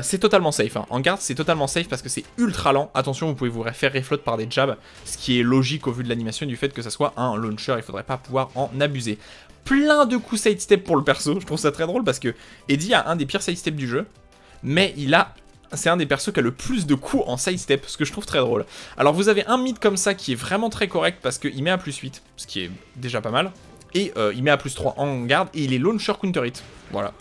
C'est totalement safe. Hein. En garde, c'est totalement safe parce que c'est ultra lent. Attention, vous pouvez vous faire refloat par des jabs, ce qui est logique au vu de l'animation du fait que ça soit un launcher. Il faudrait pas pouvoir en abuser. Plein de coups sidestep pour le perso. Je trouve ça très drôle parce que Eddie a un des pires sidestep du jeu. Mais c'est un des persos qui a le plus de coups en sidestep, ce que je trouve très drôle. Alors vous avez un mid comme ça qui est vraiment très correct parce qu'il met à plus 8, ce qui est déjà pas mal. Et il met à plus 3 en garde et il est launcher counter hit. Voilà.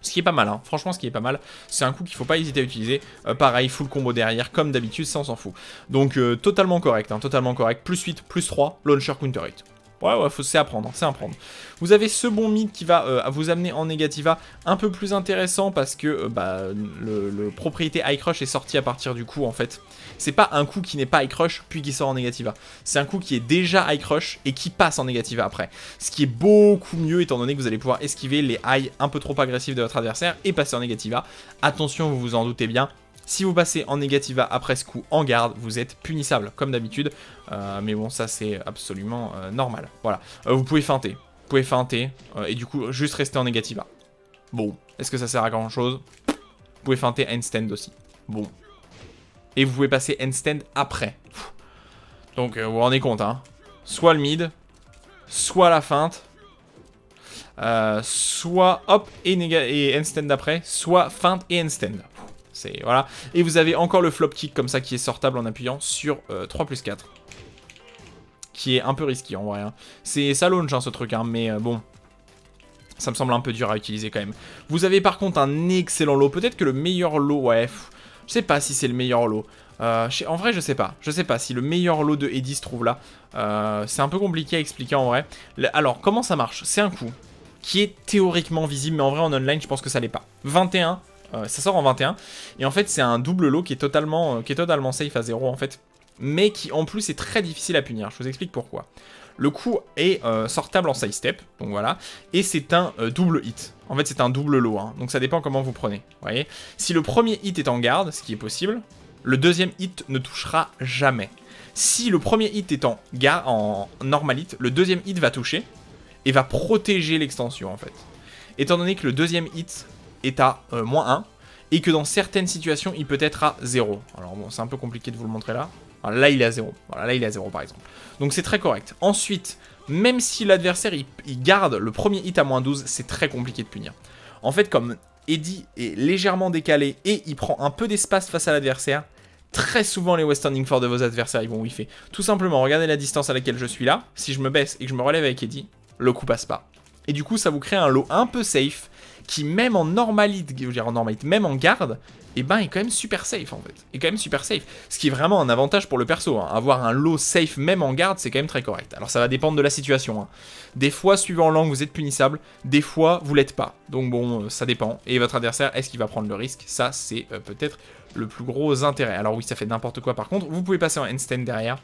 Ce qui est pas mal, hein. Franchement ce qui est pas mal. C'est un coup qu'il faut pas hésiter à utiliser. Pareil, full combo derrière, comme d'habitude, ça on s'en fout. Donc totalement correct, hein, totalement correct. Plus 8, plus 3, launcher counter hit. Ouais, c'est à prendre, c'est à prendre. Vous avez ce bon mid qui va vous amener en Négativa, un peu plus intéressant parce que le propriété High Crush est sorti à partir du coup en fait. C'est pas un coup qui n'est pas High Crush puis qui sort en Négativa. C'est un coup qui est déjà High Crush et qui passe en Négativa après. Ce qui est beaucoup mieux étant donné que vous allez pouvoir esquiver les high un peu trop agressifs de votre adversaire et passer en Négativa. Attention, vous vous en doutez bien. Si vous passez en Négativa après ce coup en garde, vous êtes punissable, comme d'habitude. Mais bon, ça c'est absolument normal. Voilà. Vous pouvez feinter. Vous pouvez feinter. Et du coup, juste rester en Négativa. Bon. Est-ce que ça sert à grand chose? Vous pouvez feinter handstand aussi. Bon. Et vous pouvez passer handstand après. Donc, vous vous rendez compte, hein. Soit le mid, soit la feinte. Soit hop et handstand après, soit feinte et handstand. Voilà. Et vous avez encore le flop kick comme ça qui est sortable en appuyant sur 3+4. Qui est un peu risqué en vrai. Hein. Ça launch hein, ce truc, hein, mais bon. Ça me semble un peu dur à utiliser quand même. Vous avez par contre un excellent lot. Peut-être que le meilleur lot, ouais. Je sais pas si c'est le meilleur lot. En vrai, je sais pas. Je sais pas si le meilleur lot de Eddie se trouve là. C'est un peu compliqué à expliquer en vrai. Alors, comment ça marche? C'est un coup qui est théoriquement visible, mais en vrai en online, je pense que ça l'est pas. 21. Ça sort en 21 et en fait c'est un double lot qui est totalement safe à 0 en fait, mais qui en plus est très difficile à punir. Je vous explique pourquoi. Le coup est sortable en side step, donc voilà, et c'est un double hit. En fait c'est un double lot, hein, donc ça dépend comment vous prenez. Vous voyez, si le premier hit est en garde, ce qui est possible, le deuxième hit ne touchera jamais. Si le premier hit est en normal hit, le deuxième hit va toucher et va protéger l'extension en fait. Étant donné que le deuxième hit est à -1 et que dans certaines situations il peut être à 0. Alors bon, c'est un peu compliqué de vous le montrer là. Alors, là il est à 0. Voilà, là il est à 0 par exemple. Donc c'est très correct. Ensuite, même si l'adversaire il garde le premier hit à -12, c'est très compliqué de punir. En fait, comme Eddie est légèrement décalé et il prend un peu d'espace face à l'adversaire, très souvent les Western Fort de vos adversaires ils vont whiffer. Tout simplement, regardez la distance à laquelle je suis là. Si je me baisse et que je me relève avec Eddie, le coup passe pas. Et du coup ça vous crée un lot un peu safe qui même en normalite, même en garde, et ben est quand même super safe en fait. Est quand même super safe. Ce qui est vraiment un avantage pour le perso. Hein. Avoir un lot safe même en garde, c'est quand même très correct. Alors ça va dépendre de la situation. Hein. Des fois, suivant l'angle, vous êtes punissable. Des fois, vous l'êtes pas. Donc bon, ça dépend. Et votre adversaire, est-ce qu'il va prendre le risque? Ça, c'est peut-être le plus gros intérêt. Alors oui, ça fait n'importe quoi par contre. Vous pouvez passer en handstand derrière.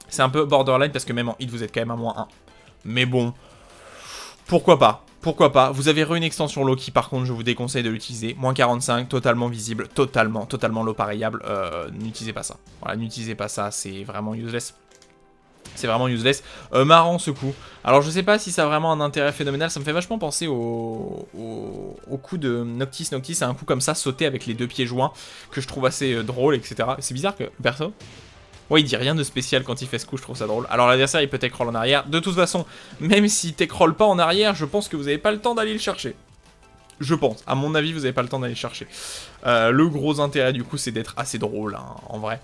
C'est un peu borderline parce que même en hit, vous êtes quand même à -1. Mais bon, pourquoi pas? Pourquoi pas? Vous avez une extension low qui par contre je vous déconseille de l'utiliser. -45, totalement visible, totalement low pariable. N'utilisez pas ça. Voilà, n'utilisez pas ça, c'est vraiment useless. C'est vraiment useless. Marrant ce coup. Alors je sais pas si ça a vraiment un intérêt phénoménal. Ça me fait vachement penser au coup de Noctis. Noctis c'est un coup comme ça, sauter avec les deux pieds joints, que je trouve assez drôle, etc. C'est bizarre que perso... Ouais, il dit rien de spécial quand il fait ce coup, je trouve ça drôle. Alors l'adversaire, il peut tech roll en arrière. De toute façon, même s'il tech roll pas en arrière, je pense que vous n'avez pas le temps d'aller le chercher. Je pense. À mon avis, vous n'avez pas le temps d'aller le chercher. Le gros intérêt, du coup, c'est d'être assez drôle, hein, en vrai.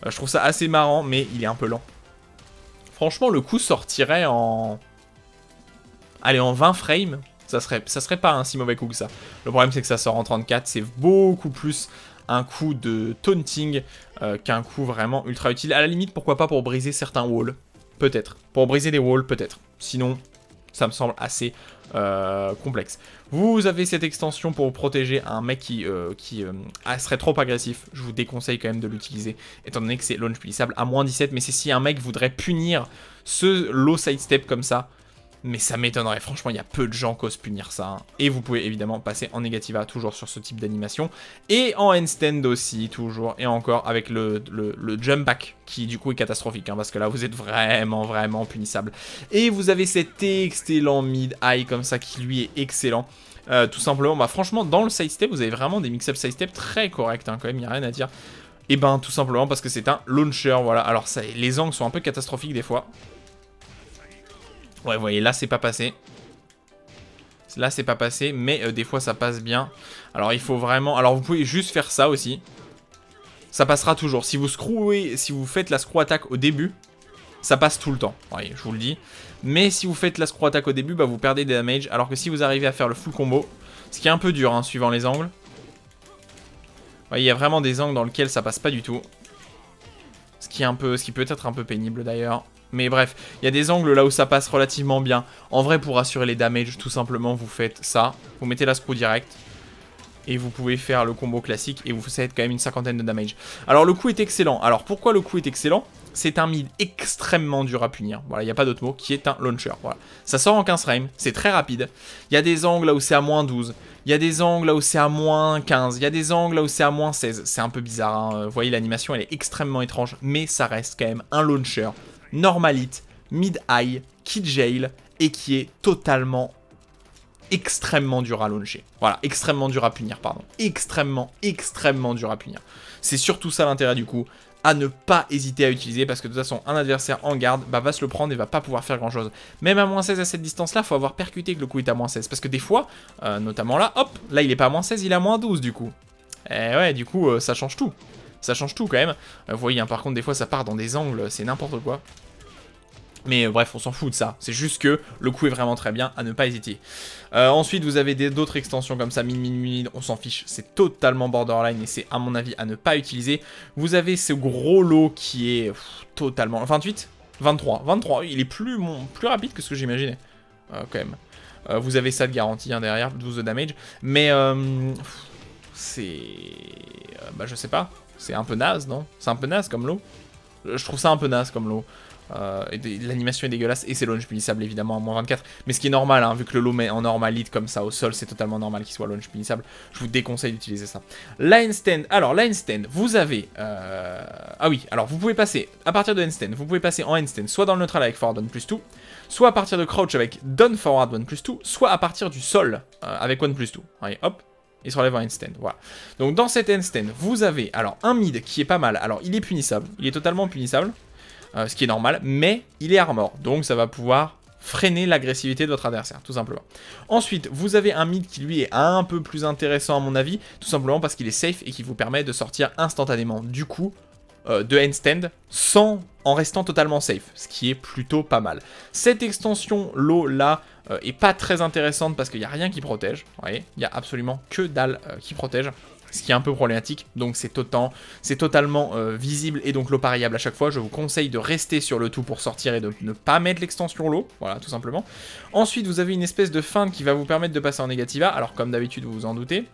Je trouve ça assez marrant, mais il est un peu lent. Franchement, le coup sortirait en... Allez, en 20 frames. Ça serait pas un si mauvais coup que ça. Le problème, c'est que ça sort en 34. C'est beaucoup plus... un coup de taunting qu'un coup vraiment ultra utile. À la limite, pourquoi pas pour briser certains walls. Peut-être. Pour briser des walls, peut-être. Sinon, ça me semble assez complexe. Vous avez cette extension pour protéger un mec qui serait trop agressif. Je vous déconseille quand même de l'utiliser, étant donné que c'est launch punissable à -17. Mais c'est si un mec voudrait punir ce low sidestep comme ça. Mais ça m'étonnerait, franchement il y a peu de gens qui osent punir ça. Hein. Et vous pouvez évidemment passer en Négativa toujours sur ce type d'animation. Et en handstand aussi, toujours. Et encore avec le jump back qui du coup est catastrophique. Hein, parce que là vous êtes vraiment punissable. Et vous avez cet excellent mid-high comme ça qui lui est excellent. Tout simplement, bah franchement dans le sidestep vous avez vraiment des mix-up sidestep très corrects. Hein, quand même, il n'y a rien à dire. Et ben tout simplement parce que c'est un launcher, voilà. Alors ça, les angles sont un peu catastrophiques des fois. Ouais, vous voyez, là, c'est pas passé. Là, c'est pas passé, mais des fois, ça passe bien. Alors, il faut vraiment... Alors, vous pouvez juste faire ça aussi. Ça passera toujours. Si vous faites la screw attack au début, ça passe tout le temps. Voyez, je vous le dis. Mais si vous faites la screw attack au début, bah, vous perdez des damage. Alors que si vous arrivez à faire le full combo, ce qui est un peu dur, hein, suivant les angles. Vous voyez, il y a vraiment des angles dans lesquels ça passe pas du tout. Ce qui peut être un peu pénible, d'ailleurs. Mais bref, il y a des angles là où ça passe relativement bien. En vrai, pour assurer les damages, tout simplement, vous faites ça. Vous mettez la screw direct. Et vous pouvez faire le combo classique. Et vous faites quand même une cinquantaine de damage. Alors, le coup est excellent. Alors, pourquoi le coup est excellent? C'est un mid extrêmement dur à punir. Voilà, il n'y a pas d'autre mot. Qui est un launcher. Voilà. Ça sort en 15 frames. C'est très rapide. Il y a des angles là où c'est à moins 12. Il y a des angles là où c'est à moins 15. Il y a des angles là où c'est à moins 16. C'est un peu bizarre. Hein. Vous voyez, l'animation, elle est extrêmement étrange. Mais ça reste quand même un launcher normalite, mid-high, qui jail et qui est totalement extrêmement dur à launcher. Voilà, extrêmement dur à punir, pardon. Extrêmement dur à punir. C'est surtout ça l'intérêt du coup, à ne pas hésiter à utiliser parce que de toute façon, un adversaire en garde va se le prendre et va pas pouvoir faire grand chose. Même à moins 16 à cette distance-là, il faut avoir percuté que le coup est à moins 16. Parce que des fois, notamment là, hop, là il est pas à moins 16, il est à moins 12 du coup. Et ouais, du coup, ça change tout. Ça change tout quand même. Vous voyez, hein, par contre, des fois, ça part dans des angles, c'est n'importe quoi. Mais bref, on s'en fout de ça. C'est juste que le coup est vraiment très bien, à ne pas hésiter. Ensuite, vous avez d'autres extensions comme ça, mid, on s'en fiche. C'est totalement borderline et c'est, à mon avis, à ne pas utiliser. Vous avez ce gros lot qui est totalement... 28 23. 23, il est plus rapide que ce que j'imaginais. Quand même. Vous avez ça de garantie hein, derrière, 12 de damage. Mais c'est... bah, je sais pas. C'est un peu naze, non? C'est un peu naze comme lot. Je trouve ça un peu naze comme lot. L'animation est dégueulasse et c'est launch punissable évidemment à moins 24. Mais ce qui est normal, hein, vu que le lot met en normalite comme ça au sol, c'est totalement normal qu'il soit launch punissable. Je vous déconseille d'utiliser ça. La handstand, alors la handstand, vous avez... Ah oui, alors vous pouvez passer, à partir de handstand, vous pouvez passer en handstand, soit dans le neutral avec forward 1 plus 2, soit à partir de crouch avec down forward 1 plus 2, soit à partir du sol avec 1 plus 2. Allez, hop. Il se relève en handstand, voilà. Donc dans cette handstand, vous avez alors un mid qui est pas mal. Alors il est punissable, il est totalement punissable, ce qui est normal, mais il est armor. Donc ça va pouvoir freiner l'agressivité de votre adversaire, tout simplement. Ensuite, vous avez un mid qui lui est un peu plus intéressant à mon avis, tout simplement parce qu'il est safe et qui vous permet de sortir instantanément du coup de handstand en restant totalement safe, ce qui est plutôt pas mal. Cette extension low là est pas très intéressante parce qu'il n'y a rien qui protège, vous voyez, il n'y a absolument que dalle qui protège, ce qui est un peu problématique, donc c'est totalement visible et donc low pariable à chaque fois. Je vous conseille de rester sur le tout pour sortir et de ne pas mettre l'extension low, voilà tout simplement. Ensuite vous avez une espèce de feinte qui va vous permettre de passer en négativa, alors comme d'habitude vous vous en doutez.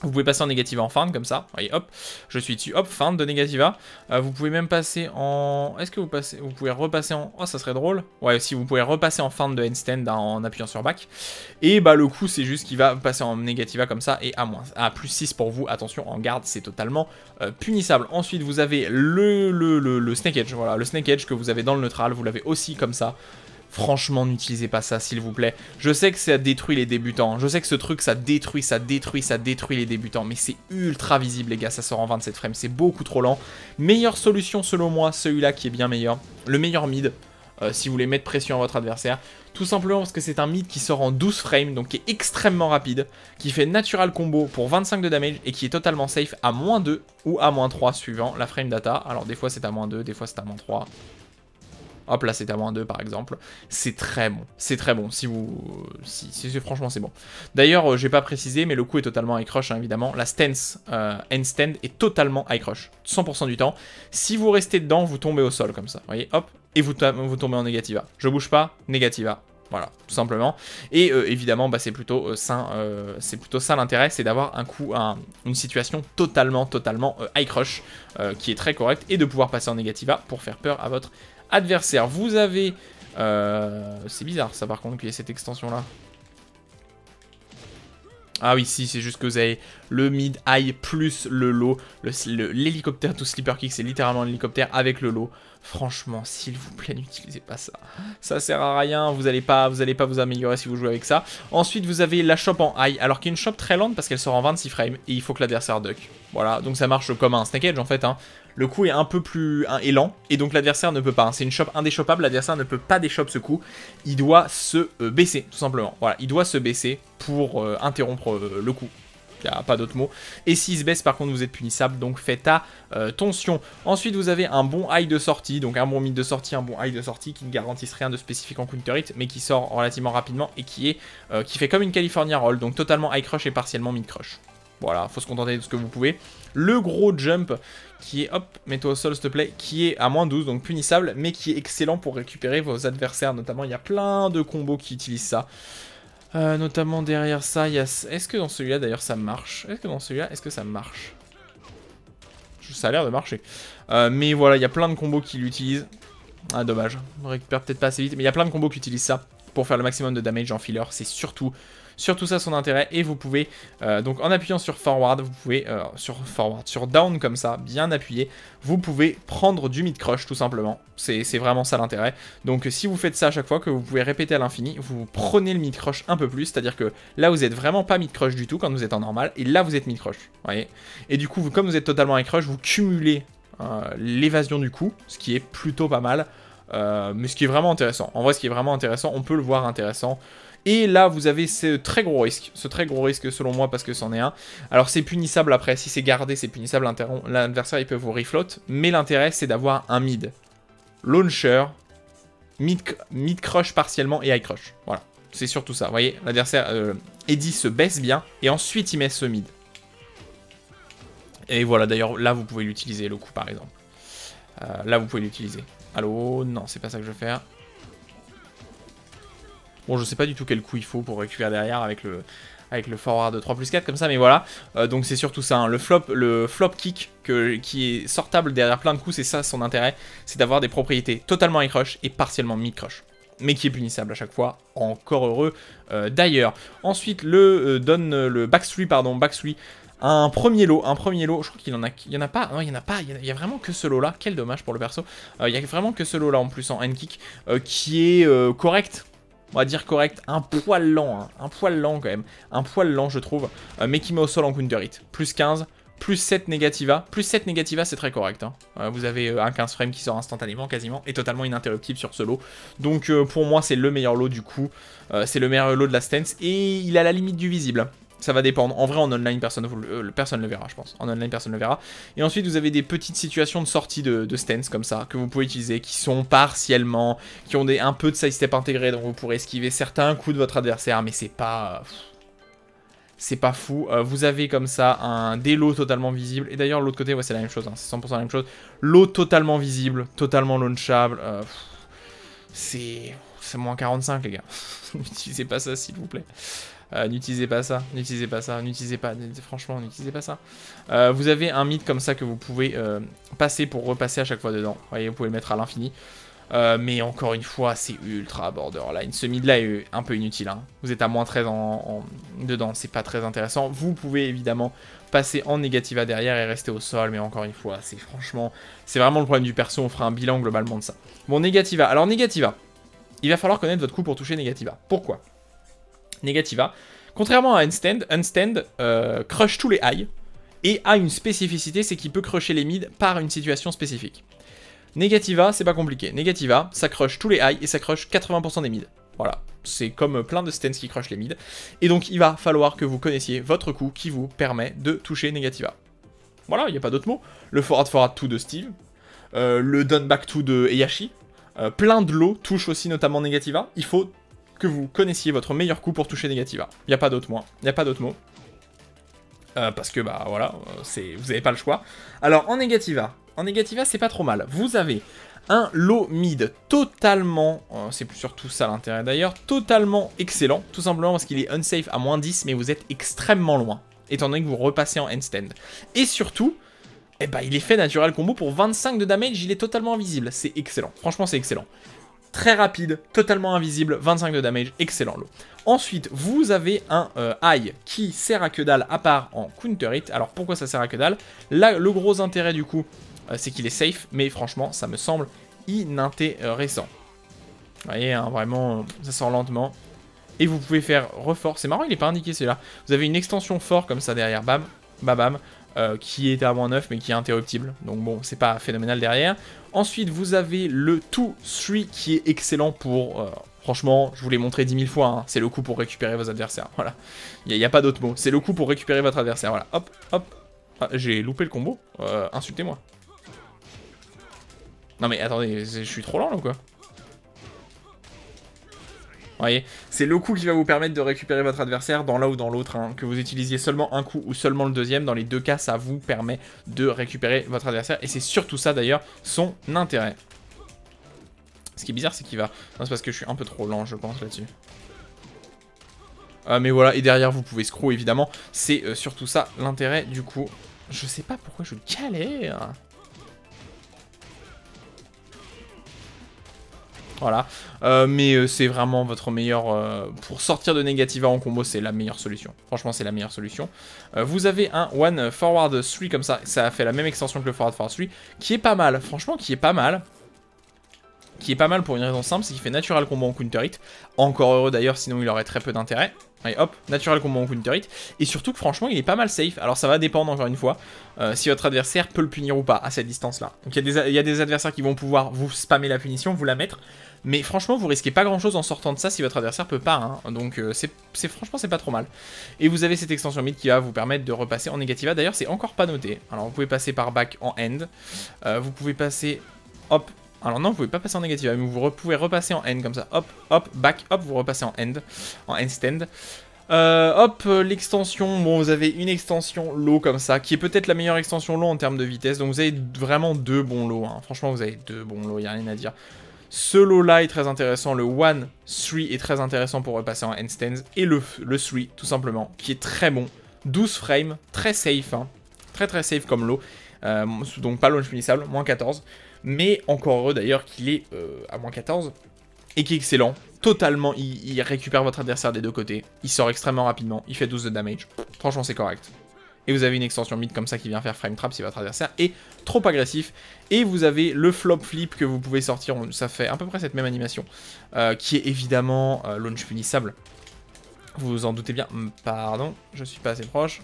Vous pouvez passer en négativa en feinte comme ça, voyez, hop, je suis dessus, hop, feinte de négativa. Vous pouvez même passer en... Est-ce que vous pouvez repasser en... Oh, ça serait drôle. Ouais, si vous pouvez repasser en feinte de handstand en appuyant sur back. Et bah le coup, c'est juste qu'il va passer en négativa comme ça et à plus 6 pour vous. Attention, en garde, c'est totalement punissable. Ensuite, vous avez le snake edge, voilà, le snake edge que vous avez dans le neutral, vous l'avez aussi comme ça. Franchement, n'utilisez pas ça, s'il vous plaît. Je sais que ça détruit les débutants. Je sais que ce truc, ça détruit les débutants. Mais c'est ultra visible, les gars. Ça sort en 27 frames. C'est beaucoup trop lent. Meilleure solution, selon moi, celui-là qui est bien meilleur. Le meilleur mid, si vous voulez mettre pression à votre adversaire. Tout simplement parce que c'est un mid qui sort en 12 frames, donc qui est extrêmement rapide, qui fait natural combo pour 25 de damage et qui est totalement safe à moins 2 ou à moins 3 suivant la frame data. Alors, des fois, c'est à moins 2, des fois, c'est à moins 3. Hop, là c'est à moins 2 par exemple. C'est très bon. C'est très bon. Franchement, c'est bon. D'ailleurs, j'ai pas précisé, mais le coup est totalement high crush, hein, évidemment. La stance handstand est totalement high crush. 100% du temps. Si vous restez dedans, vous tombez au sol comme ça. Vous voyez, hop. Et vous tombez en négativa. Je bouge pas, négativa. Voilà, tout simplement. Et évidemment, bah, c'est plutôt ça l'intérêt, c'est d'avoir une situation totalement high crush, qui est très correcte, et de pouvoir passer en négativa pour faire peur à votre adversaire. Vous avez... c'est bizarre ça par contre qu'il y ait cette extension là. Ah oui, si, c'est juste que vous avez le mid, high plus le low. L'hélicoptère to sleeper kick, c'est littéralement l'hélicoptère avec le low. Franchement, s'il vous plaît, n'utilisez pas ça. Ça sert à rien, vous allez pas vous améliorer si vous jouez avec ça. Ensuite, vous avez la chope en high, alors qu'il y a une chope très lente parce qu'elle sort en 26 frames et il faut que l'adversaire duck. Voilà, donc ça marche comme un snake edge en fait, hein. Le coup est un peu plus lent et donc l'adversaire ne peut pas. Hein. C'est une chope indéchoppable, l'adversaire ne peut pas déchopper ce coup. Il doit se baisser, tout simplement. Voilà, il doit se baisser pour interrompre le coup. Il n'y a pas d'autre mot. Et s'il se baisse, par contre, vous êtes punissable, donc faites attention. Ensuite, vous avez un bon high de sortie, donc un bon mid de sortie, un bon high de sortie qui ne garantissent rien de spécifique en counter hit, mais qui sort relativement rapidement et qui fait comme une California Roll, donc totalement high crush et partiellement mid crush. Voilà, faut se contenter de ce que vous pouvez. le gros jump qui est, hop, mets-toi au sol s'il te plaît, qui est à moins 12, donc punissable, mais qui est excellent pour récupérer vos adversaires, notamment il y a plein de combos qui utilisent ça. Notamment derrière ça, il y a... Est-ce que dans celui-là d'ailleurs ça marche? Est-ce que dans celui-là, est-ce que ça marche? Ça a l'air de marcher. Mais voilà, il y a plein de combos qui l'utilisent. Ah dommage, on récupère peut-être pas assez vite, mais il y a plein de combos qui utilisent ça pour faire le maximum de damage en filler, c'est surtout ça son intérêt. Et vous pouvez, donc en appuyant sur forward, vous pouvez, sur down comme ça, bien appuyé, vous pouvez prendre du mid crush tout simplement, c'est vraiment ça l'intérêt. Donc si vous faites ça à chaque fois, que vous pouvez répéter à l'infini, vous prenez le mid crush un peu plus, c'est-à-dire que là vous êtes vraiment pas mid crush du tout quand vous êtes en normal, et là vous êtes mid crush, voyez. Et du coup, comme vous êtes totalement high crush, vous cumulez l'évasion du coup, ce qui est plutôt pas mal. Mais ce qui est vraiment intéressant, en vrai ce qui est vraiment intéressant, on peut le voir intéressant. Et là vous avez ce très gros risque selon moi parce que c'en est un. Alors c'est punissable après, si c'est gardé c'est punissable, l'adversaire il peut vous refloat. Mais l'intérêt c'est d'avoir un mid launcher, mid crush partiellement et high crush. Voilà, c'est surtout ça, vous voyez, l'adversaire Eddie se baisse bien et ensuite il met ce mid. Et voilà, d'ailleurs là vous pouvez l'utiliser le coup par exemple. Là vous pouvez l'utiliser. Allô, non, c'est pas ça que je veux faire. Bon, je sais pas du tout quel coup il faut pour récupérer derrière avec le forward de 3+4 comme ça, mais voilà. Donc c'est surtout ça, hein. Le flop kick qui est sortable derrière plein de coups, c'est ça son intérêt. C'est d'avoir des propriétés totalement high crush et partiellement mid crush. Mais qui est punissable à chaque fois, encore heureux d'ailleurs. Ensuite, le backstreet, un premier lot, je crois qu'il y en a pas, non, il y a vraiment que ce lot là, quel dommage pour le perso. Il y a vraiment que ce lot là en plus en end-kick qui est correct, on va dire correct, un poil lent, hein, un poil lent quand même, un poil lent je trouve, mais qui met au sol en counter hit, plus 15, plus 7 négativa, c'est très correct, hein. Vous avez un 15 frames qui sort instantanément quasiment, et totalement ininterruptible sur ce lot, donc pour moi c'est le meilleur lot du coup, c'est le meilleur lot de la stance, et il est à la limite du visible. Ça va dépendre. En vrai, en online, personne ne le verra, je pense. En online, personne ne le verra. Et ensuite, vous avez des petites situations de sortie de stance, comme ça, que vous pouvez utiliser, qui sont partiellement, qui ont un peu de sidestep intégré, donc vous pourrez esquiver certains coups de votre adversaire, mais c'est pas... c'est pas fou. Vous avez comme ça des lots totalement visibles. Et d'ailleurs, l'autre côté, ouais, c'est la même chose, hein, c'est 100% la même chose. Lot totalement visible, totalement launchable. C'est moins 45, les gars. N'utilisez pas ça, s'il vous plaît. N'utilisez pas ça, franchement, n'utilisez pas ça. Vous avez un mid comme ça que vous pouvez passer pour repasser à chaque fois dedans. Vous voyez, vous pouvez le mettre à l'infini. Mais encore une fois, c'est ultra borderline. Ce mid là est un peu inutile, hein. Vous êtes à moins 13 dedans, c'est pas très intéressant. Vous pouvez évidemment passer en négativa derrière et rester au sol, mais encore une fois, c'est vraiment le problème du perso. On fera un bilan globalement de ça. Bon, négativa. Alors, négativa, il va falloir connaître votre coup pour toucher négativa. Pourquoi? Négativa, contrairement à Unstand, crush tous les high et a une spécificité, c'est qu'il peut crusher les mid par une situation spécifique. Négativa, c'est pas compliqué. Négativa, ça crush tous les high et ça crush 80% des mid. Voilà, c'est comme plein de stands qui crush les mid. Et donc il va falloir que vous connaissiez votre coup qui vous permet de toucher Négativa. Voilà, il n'y a pas d'autre mot. Le forward 2 de Steve, le down back 2 de Heihachi, plein de lots touchent aussi notamment Négativa. Il faut que vous connaissiez votre meilleur coup pour toucher Négativa. Il n'y a pas d'autre mot. Il n'y a pas d'autre mot. Parce que, bah, voilà, vous n'avez pas le choix. Alors, en Négativa, c'est pas trop mal. Vous avez un lot mid totalement, c'est surtout ça l'intérêt d'ailleurs, totalement excellent. Tout simplement parce qu'il est unsafe à moins 10, mais vous êtes extrêmement loin, étant donné que vous repassez en handstand. Et surtout, eh ben, il est fait natural combo pour 25 de damage, il est totalement invisible. C'est excellent. Franchement, c'est excellent. Très rapide, totalement invisible, 25 de damage, excellent lot. Ensuite, vous avez un high qui sert à que dalle à part en counter hit. Alors pourquoi ça sert à que dalle? Là, le gros intérêt du coup, c'est qu'il est safe, mais franchement, ça me semble inintéressant. Vous voyez, hein, vraiment, ça sort lentement. Et vous pouvez faire refort. C'est marrant, il n'est pas indiqué celui-là. Vous avez une extension fort comme ça derrière, bam, bam, bam. Qui est à moins 9 mais qui est interruptible, donc bon, c'est pas phénoménal derrière. Ensuite, vous avez le 2-3 qui est excellent pour, franchement, je vous l'ai montré 10 000 fois, hein, c'est le coup pour récupérer vos adversaires, voilà. Il n'y a pas d'autre mot, c'est le coup pour récupérer votre adversaire, voilà, hop, hop. Ah, j'ai loupé le combo, insultez-moi. Non mais attendez, je suis trop lent là ou quoi? Vous voyez, c'est le coup qui va vous permettre de récupérer votre adversaire dans l'un ou dans l'autre, hein. Que vous utilisiez seulement un coup ou seulement le deuxième, dans les deux cas, ça vous permet de récupérer votre adversaire. Et c'est surtout ça, d'ailleurs, son intérêt. Ce qui est bizarre, c'est qu'il va... Non, c'est parce que je suis un peu trop lent, je pense, là-dessus. Mais voilà, et derrière, vous pouvez screw, évidemment. C'est surtout ça, l'intérêt, du coup. Je sais pas pourquoi je galère. Voilà, mais c'est vraiment votre meilleur... pour sortir de Negativa en combo, c'est la meilleure solution. Franchement, c'est la meilleure solution. Vous avez un One Forward 3 comme ça, ça a fait la même extension que le Forward 3, qui est pas mal, franchement, qui est pas mal. Qui est pas mal pour une raison simple, c'est qu'il fait Natural Combo en Counter Hit. Encore heureux d'ailleurs, sinon il aurait très peu d'intérêt. Allez hop, Natural Combo en Counter Hit. Et surtout que franchement, il est pas mal safe. Alors ça va dépendre encore une fois, si votre adversaire peut le punir ou pas à cette distance-là. Donc il y a des adversaires qui vont pouvoir vous spammer la punition, vous la mettre. Mais franchement, vous risquez pas grand-chose en sortant de ça si votre adversaire peut pas. Hein. Donc franchement, c'est pas trop mal. Et vous avez cette extension mid qui va vous permettre de repasser en Negativa. D'ailleurs, c'est encore pas noté. Alors vous pouvez passer par back en end. Vous pouvez passer... Hop. Alors non, vous pouvez pas passer en Negativa, mais vous pouvez repasser en end comme ça. Hop, hop, back, hop, vous repassez en end stand. Hop, l'extension, bon, vous avez une extension low comme ça, qui est peut-être la meilleure extension low en termes de vitesse. Donc vous avez vraiment deux bons lows, hein. Franchement, vous avez deux bons lows, il n'y a rien à dire. Ce low-là est très intéressant, le 1-3 est très intéressant pour repasser en handstands. Et le 3, tout simplement, qui est très bon. 12 frames, très safe, hein. Très safe comme low. Donc pas launch punissable, moins 14. Mais encore heureux d'ailleurs qu'il est à moins 14 et qui est excellent. Totalement, il récupère votre adversaire des deux côtés. Il sort extrêmement rapidement, il fait 12 de damage. Franchement, c'est correct. Et vous avez une extension mid comme ça qui vient faire frame trap si votre adversaire est trop agressif. Et vous avez le flop flip que vous pouvez sortir, ça fait à peu près cette même animation, qui est évidemment launch punissable. Vous vous en doutez bien. Pardon, je suis pas assez proche.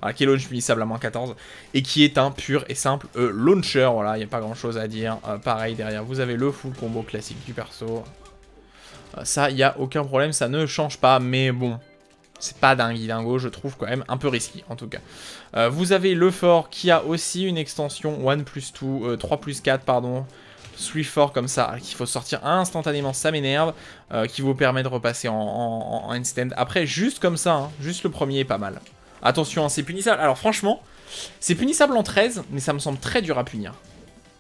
Voilà, qui est launch punissable à moins 14 et qui est un pur et simple launcher. Voilà, il n'y a pas grand chose à dire. Pareil, derrière, vous avez le full combo classique du perso. Ça, il n'y a aucun problème, ça ne change pas, mais bon, c'est pas dingo, je trouve quand même un peu risqué en tout cas. Vous avez le fort qui a aussi une extension 1+2, 3+4, pardon. 3-4 comme ça, qu'il faut sortir instantanément, ça m'énerve, qui vous permet de repasser en instant. Après, juste comme ça, hein, juste le premier est pas mal. Attention, hein, c'est punissable. Alors franchement, c'est punissable en 13, mais ça me semble très dur à punir.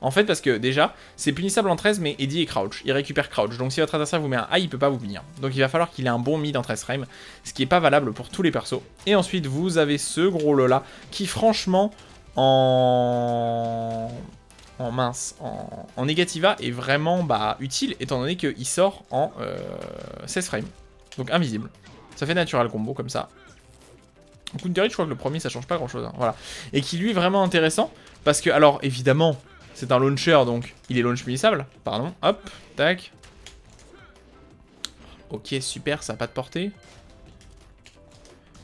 En fait, parce que déjà, c'est punissable en 13, mais Eddie est crouch. Il récupère crouch. Donc si votre adversaire vous met un high, il peut pas vous punir. Donc il va falloir qu'il ait un bon mid en 13 frames, ce qui est pas valable pour tous les persos. Et ensuite, vous avez ce gros Lola, qui franchement, en Negativa, est vraiment utile, étant donné qu'il sort en 16 frames. Donc invisible. Ça fait natural combo, comme ça. Counter Hit, je crois que le premier ça change pas grand chose, hein. Voilà. Et qui lui est vraiment intéressant parce que, alors évidemment, c'est un launcher donc il est launch punissable. Pardon, hop, tac. Ok, super, ça n'a pas de portée.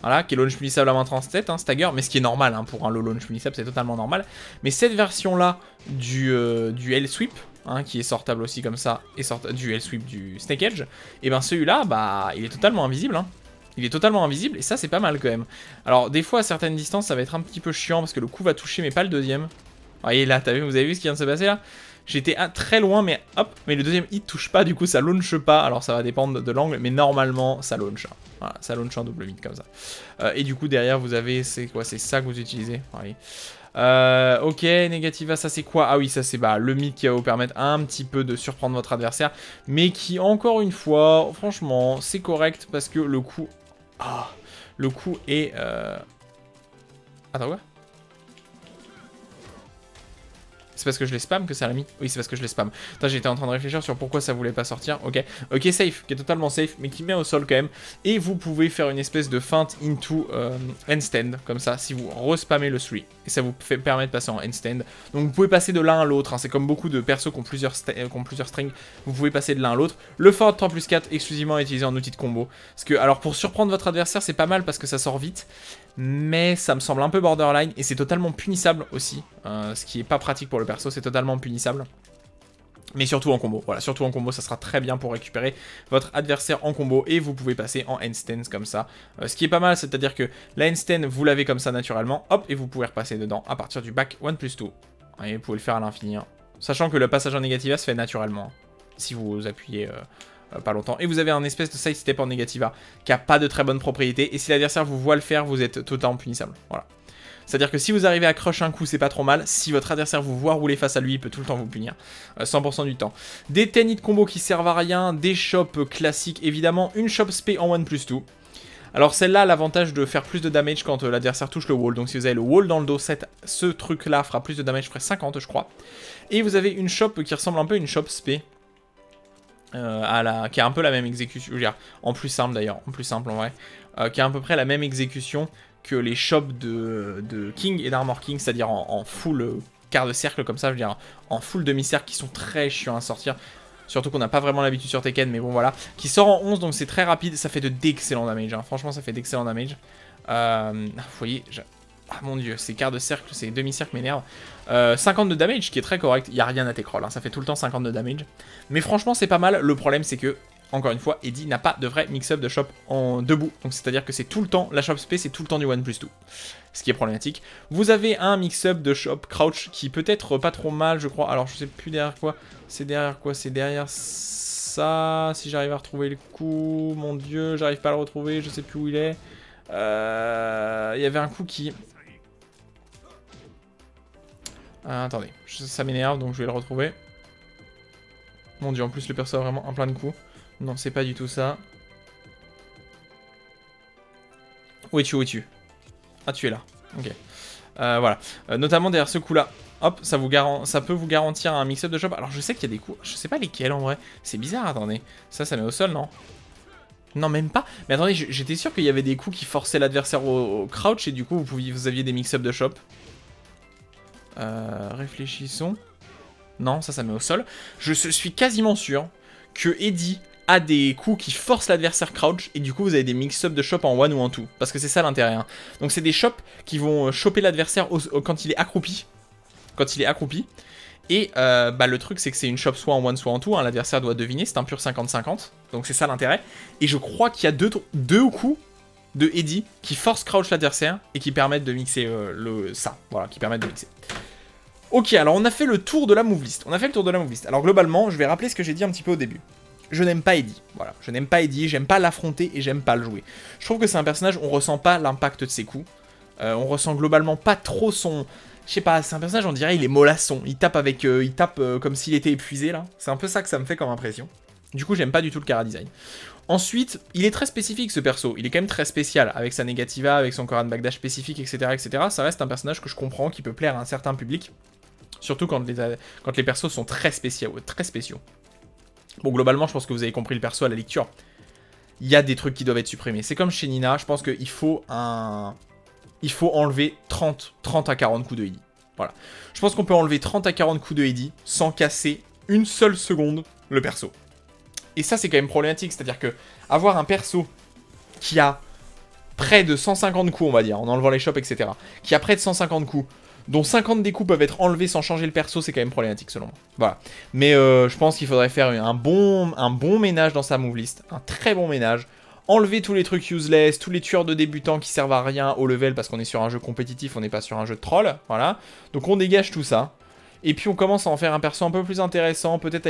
Voilà, qui est launch punissable à moins 37, hein, stagger, mais ce qui est normal hein, pour un low launch punissable, c'est totalement normal. Mais cette version là du L-Sweep, hein, qui est sortable aussi comme ça, et du L-Sweep du Snake Edge, et ben celui-là, il est totalement invisible, hein. Il est totalement invisible, et ça, c'est pas mal, quand même. Alors, des fois, à certaines distances, ça va être un petit peu chiant, parce que le coup va toucher, mais pas le deuxième. Vous voyez, là, vous avez vu ce qui vient de se passer, là? J'étais très loin, mais hop, mais le deuxième hit touche pas, du coup, ça launche pas. Alors, ça va dépendre de l'angle, mais normalement, ça launch. Voilà, ça launch en double mid, comme ça. Et du coup, derrière, vous avez, c'est quoi? C'est ça que vous utilisez. Oui. Ok, Negativa, ça c'est quoi? Ah oui, ça c'est le mid qui va vous permettre un petit peu de surprendre votre adversaire, mais qui, encore une fois, franchement, c'est correct, parce que le coup... Ah, le coup est... Attends, quoi? C'est parce que je les spam que ça l'a mis? Oui, c'est parce que je les spam. J'étais en train de réfléchir sur pourquoi ça voulait pas sortir. Ok, ok, safe, qui est totalement safe, mais qui met au sol quand même. Et vous pouvez faire une espèce de feinte into handstand, comme ça, si vous respammez le 3. Et ça vous permet de passer en handstand. Donc vous pouvez passer de l'un à l'autre, hein. C'est comme beaucoup de persos qui ont plusieurs strings. Vous pouvez passer de l'un à l'autre. Le forward 3+4 exclusivement utilisé en outil de combo. Parce que, alors pour surprendre votre adversaire, c'est pas mal parce que ça sort vite. Mais ça me semble un peu borderline et c'est totalement punissable aussi. Ce qui est pas pratique pour le perso, c'est totalement punissable. Mais surtout en combo. Voilà, surtout en combo, ça sera très bien pour récupérer votre adversaire en combo. Et vous pouvez passer en handstand comme ça. Ce qui est pas mal, c'est-à-dire que la handstand, vous l'avez comme ça naturellement. Hop, et vous pouvez repasser dedans à partir du back 1+2. Et vous pouvez le faire à l'infini. Hein. Sachant que le passage en Negativa se fait naturellement. Hein, si vous appuyez pas longtemps. Et vous avez un espèce de sidestep en Negativa qui a pas de très bonne propriété. Et si l'adversaire vous voit le faire, vous êtes totalement punissable. Voilà. C'est-à-dire que si vous arrivez à crush un coup, c'est pas trop mal. Si votre adversaire vous voit rouler face à lui, il peut tout le temps vous punir. 100% du temps. Des 10 hit combos qui servent à rien. Des shops classiques, évidemment. Une shop spé en 1+2. Alors celle-là, l'avantage de faire plus de damage quand l'adversaire touche le wall. Donc si vous avez le wall dans le dos, ce truc-là fera plus de damage, ferait 50 je crois. Et vous avez une shop qui ressemble un peu à une shop spé. Qui a un peu la même exécution, je veux dire, en plus simple d'ailleurs, en plus simple en vrai. Qui a à peu près la même exécution que les shops de King et d'Armor King, c'est-à-dire en full quart de cercle comme ça, je veux dire, en full demi-cercle qui sont très chiants à sortir. Surtout qu'on n'a pas vraiment l'habitude sur Tekken, mais bon voilà. Qui sort en 11, donc c'est très rapide. Ça fait d'excellents damage. Hein. Franchement, ça fait d'excellents damage. Vous voyez, ah mon dieu, ces quarts de cercle, ces demi-cercles m'énervent. 50 de damage, qui est très correct. Il n'y a rien à T-Crawl, hein. Ça fait tout le temps 50 de damage. Mais franchement, c'est pas mal. Le problème, c'est que, encore une fois, Eddie n'a pas de vrai mix-up de shop en debout. Donc c'est-à-dire que c'est tout le temps, la shop spé, c'est tout le temps du 1+2. Ce qui est problématique. Vous avez un mix-up de shop crouch qui peut être pas trop mal, je crois. Alors je sais plus derrière quoi. C'est derrière quoi? C'est derrière ça. Si j'arrive à retrouver le coup. Mon dieu, j'arrive pas à le retrouver. Je sais plus où il est. Il y avait un coup qui... attendez, ça m'énerve donc je vais le retrouver. Mon dieu, en plus le perso a vraiment un plein de coups. Non, c'est pas du tout ça. Où es-tu? Où es-tu? Ah, tu es là. Ok. Voilà. Notamment derrière ce coup-là. Hop, ça peut vous garantir un mix-up de shop. Alors, je sais qu'il y a des coups. Je sais pas lesquels en vrai. C'est bizarre, attendez. Ça met au sol, non? Non, même pas. Mais attendez, j'étais sûr qu'il y avait des coups qui forçaient l'adversaire au crouch et du coup, vous aviez des mix-up de shop. Réfléchissons. Non, ça met au sol. Je suis quasiment sûr que Eddie a des coups qui forcent l'adversaire crouch et du coup vous avez des mix-up de shop en 1 ou en 2 parce que c'est ça l'intérêt. Hein. Donc c'est des shops qui vont choper l'adversaire quand il est accroupi. Et le truc c'est que c'est une shop soit en 1 soit en 2. Hein. L'adversaire doit deviner, c'est un pur 50-50. Donc c'est ça l'intérêt. Et je crois qu'il y a deux coups de Eddie qui forcent crouch l'adversaire et qui permettent de mixer ça. Voilà, qui permettent de mixer. Ok, alors on a fait le tour de la move list. Alors globalement, je vais rappeler ce que j'ai dit un petit peu au début. Je n'aime pas Eddie, voilà. Je n'aime pas Eddie, j'aime pas l'affronter et j'aime pas le jouer. Je trouve que c'est un personnage, on ressent pas l'impact de ses coups. On ressent globalement pas trop son... Je sais pas, c'est un personnage, on dirait, il est mollasson. Il tape comme s'il était épuisé, là. C'est un peu ça que ça me fait comme impression. Du coup, j'aime pas du tout le Chara design. Ensuite, il est très spécifique, ce perso. Il est quand même très spécial, avec sa Negativa, avec son Koran Backdash spécifique, etc., etc. Ça reste un personnage que je comprends, qui peut plaire à un certain public. Surtout quand les persos sont très spéciaux. Bon, globalement, je pense que vous avez compris le perso à la lecture. Il y a des trucs qui doivent être supprimés. C'est comme chez Nina, je pense qu'il faut enlever 30 à 40 coups de Eddie. Voilà. Je pense qu'on peut enlever 30 à 40 coups de Eddie sans casser une seule seconde le perso. Et ça, c'est quand même problématique. C'est-à-dire que avoir un perso qui a près de 150 coups, on va dire, en enlevant les shops, etc., qui a près de 150 coups, dont 50 des coups peuvent être enlevés sans changer le perso, c'est quand même problématique selon moi. Voilà. Mais je pense qu'il faudrait faire un bon ménage dans sa move list. Un très bon ménage. Enlever tous les trucs useless, tous les tueurs de débutants qui servent à rien au level parce qu'on est sur un jeu compétitif, on n'est pas sur un jeu de troll. Voilà. Donc on dégage tout ça. Et puis on commence à en faire un perso un peu plus intéressant, peut-être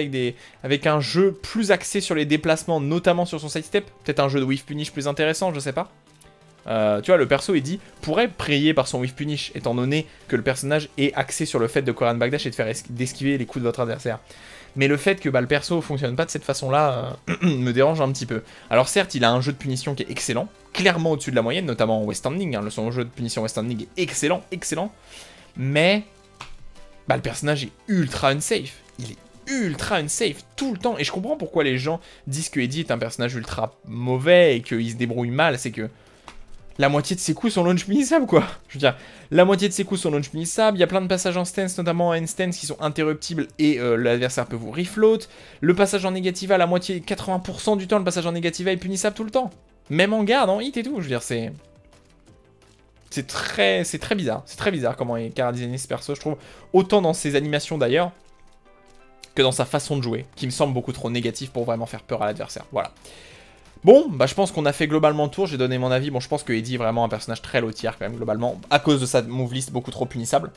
avec un jeu plus axé sur les déplacements, notamment sur son sidestep. Peut-être un jeu de whiff punish plus intéressant, je sais pas. Tu vois, le perso Eddie pourrait prier par son whiff punish, étant donné que le personnage est axé sur le fait de Koran Backdash et de faire d'esquiver les coups de votre adversaire. Mais le fait que le perso fonctionne pas de cette façon-là me dérange un petit peu. Alors certes, il a un jeu de punition qui est excellent, clairement au-dessus de la moyenne, notamment en West Standing. Hein, son jeu de punition West Standing est excellent. Mais le personnage est ultra unsafe. Il est ultra unsafe tout le temps. Et je comprends pourquoi les gens disent que Eddie est un personnage ultra mauvais et qu'il se débrouille mal. C'est que la moitié de ses coups sont launch punissables, quoi. Je veux dire, la moitié de ses coups sont launch punissables. Il y a plein de passages en stance, notamment en end stance, qui sont interruptibles et l'adversaire peut vous refloat. Le passage en négativa, la moitié, 80% du temps, le passage en négativa est punissable tout le temps. Même en garde, en hit et tout. Je veux dire, c'est très bizarre. C'est très bizarre comment est chara-designé ce perso, je trouve. Autant dans ses animations d'ailleurs, que dans sa façon de jouer, qui me semble beaucoup trop négatif pour vraiment faire peur à l'adversaire. Voilà. Bon, je pense qu'on a fait globalement le tour, j'ai donné mon avis. Bon, je pense que Eddie est vraiment un personnage très low tier quand même, globalement, à cause de sa move list beaucoup trop punissable.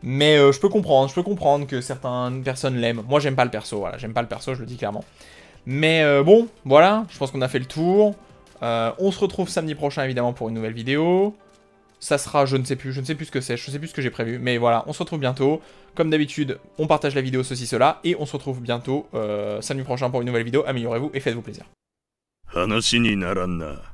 Mais je peux comprendre que certaines personnes l'aiment. Moi, j'aime pas le perso, voilà, j'aime pas le perso, je le dis clairement. Mais bon, voilà, je pense qu'on a fait le tour. On se retrouve samedi prochain évidemment pour une nouvelle vidéo. Ça sera, je ne sais plus ce que c'est, je ne sais plus ce que j'ai prévu. Mais voilà, on se retrouve bientôt. Comme d'habitude, on partage la vidéo, ceci, cela. Et on se retrouve bientôt samedi prochain pour une nouvelle vidéo. Améliorez-vous et faites-vous plaisir. 話にならんな。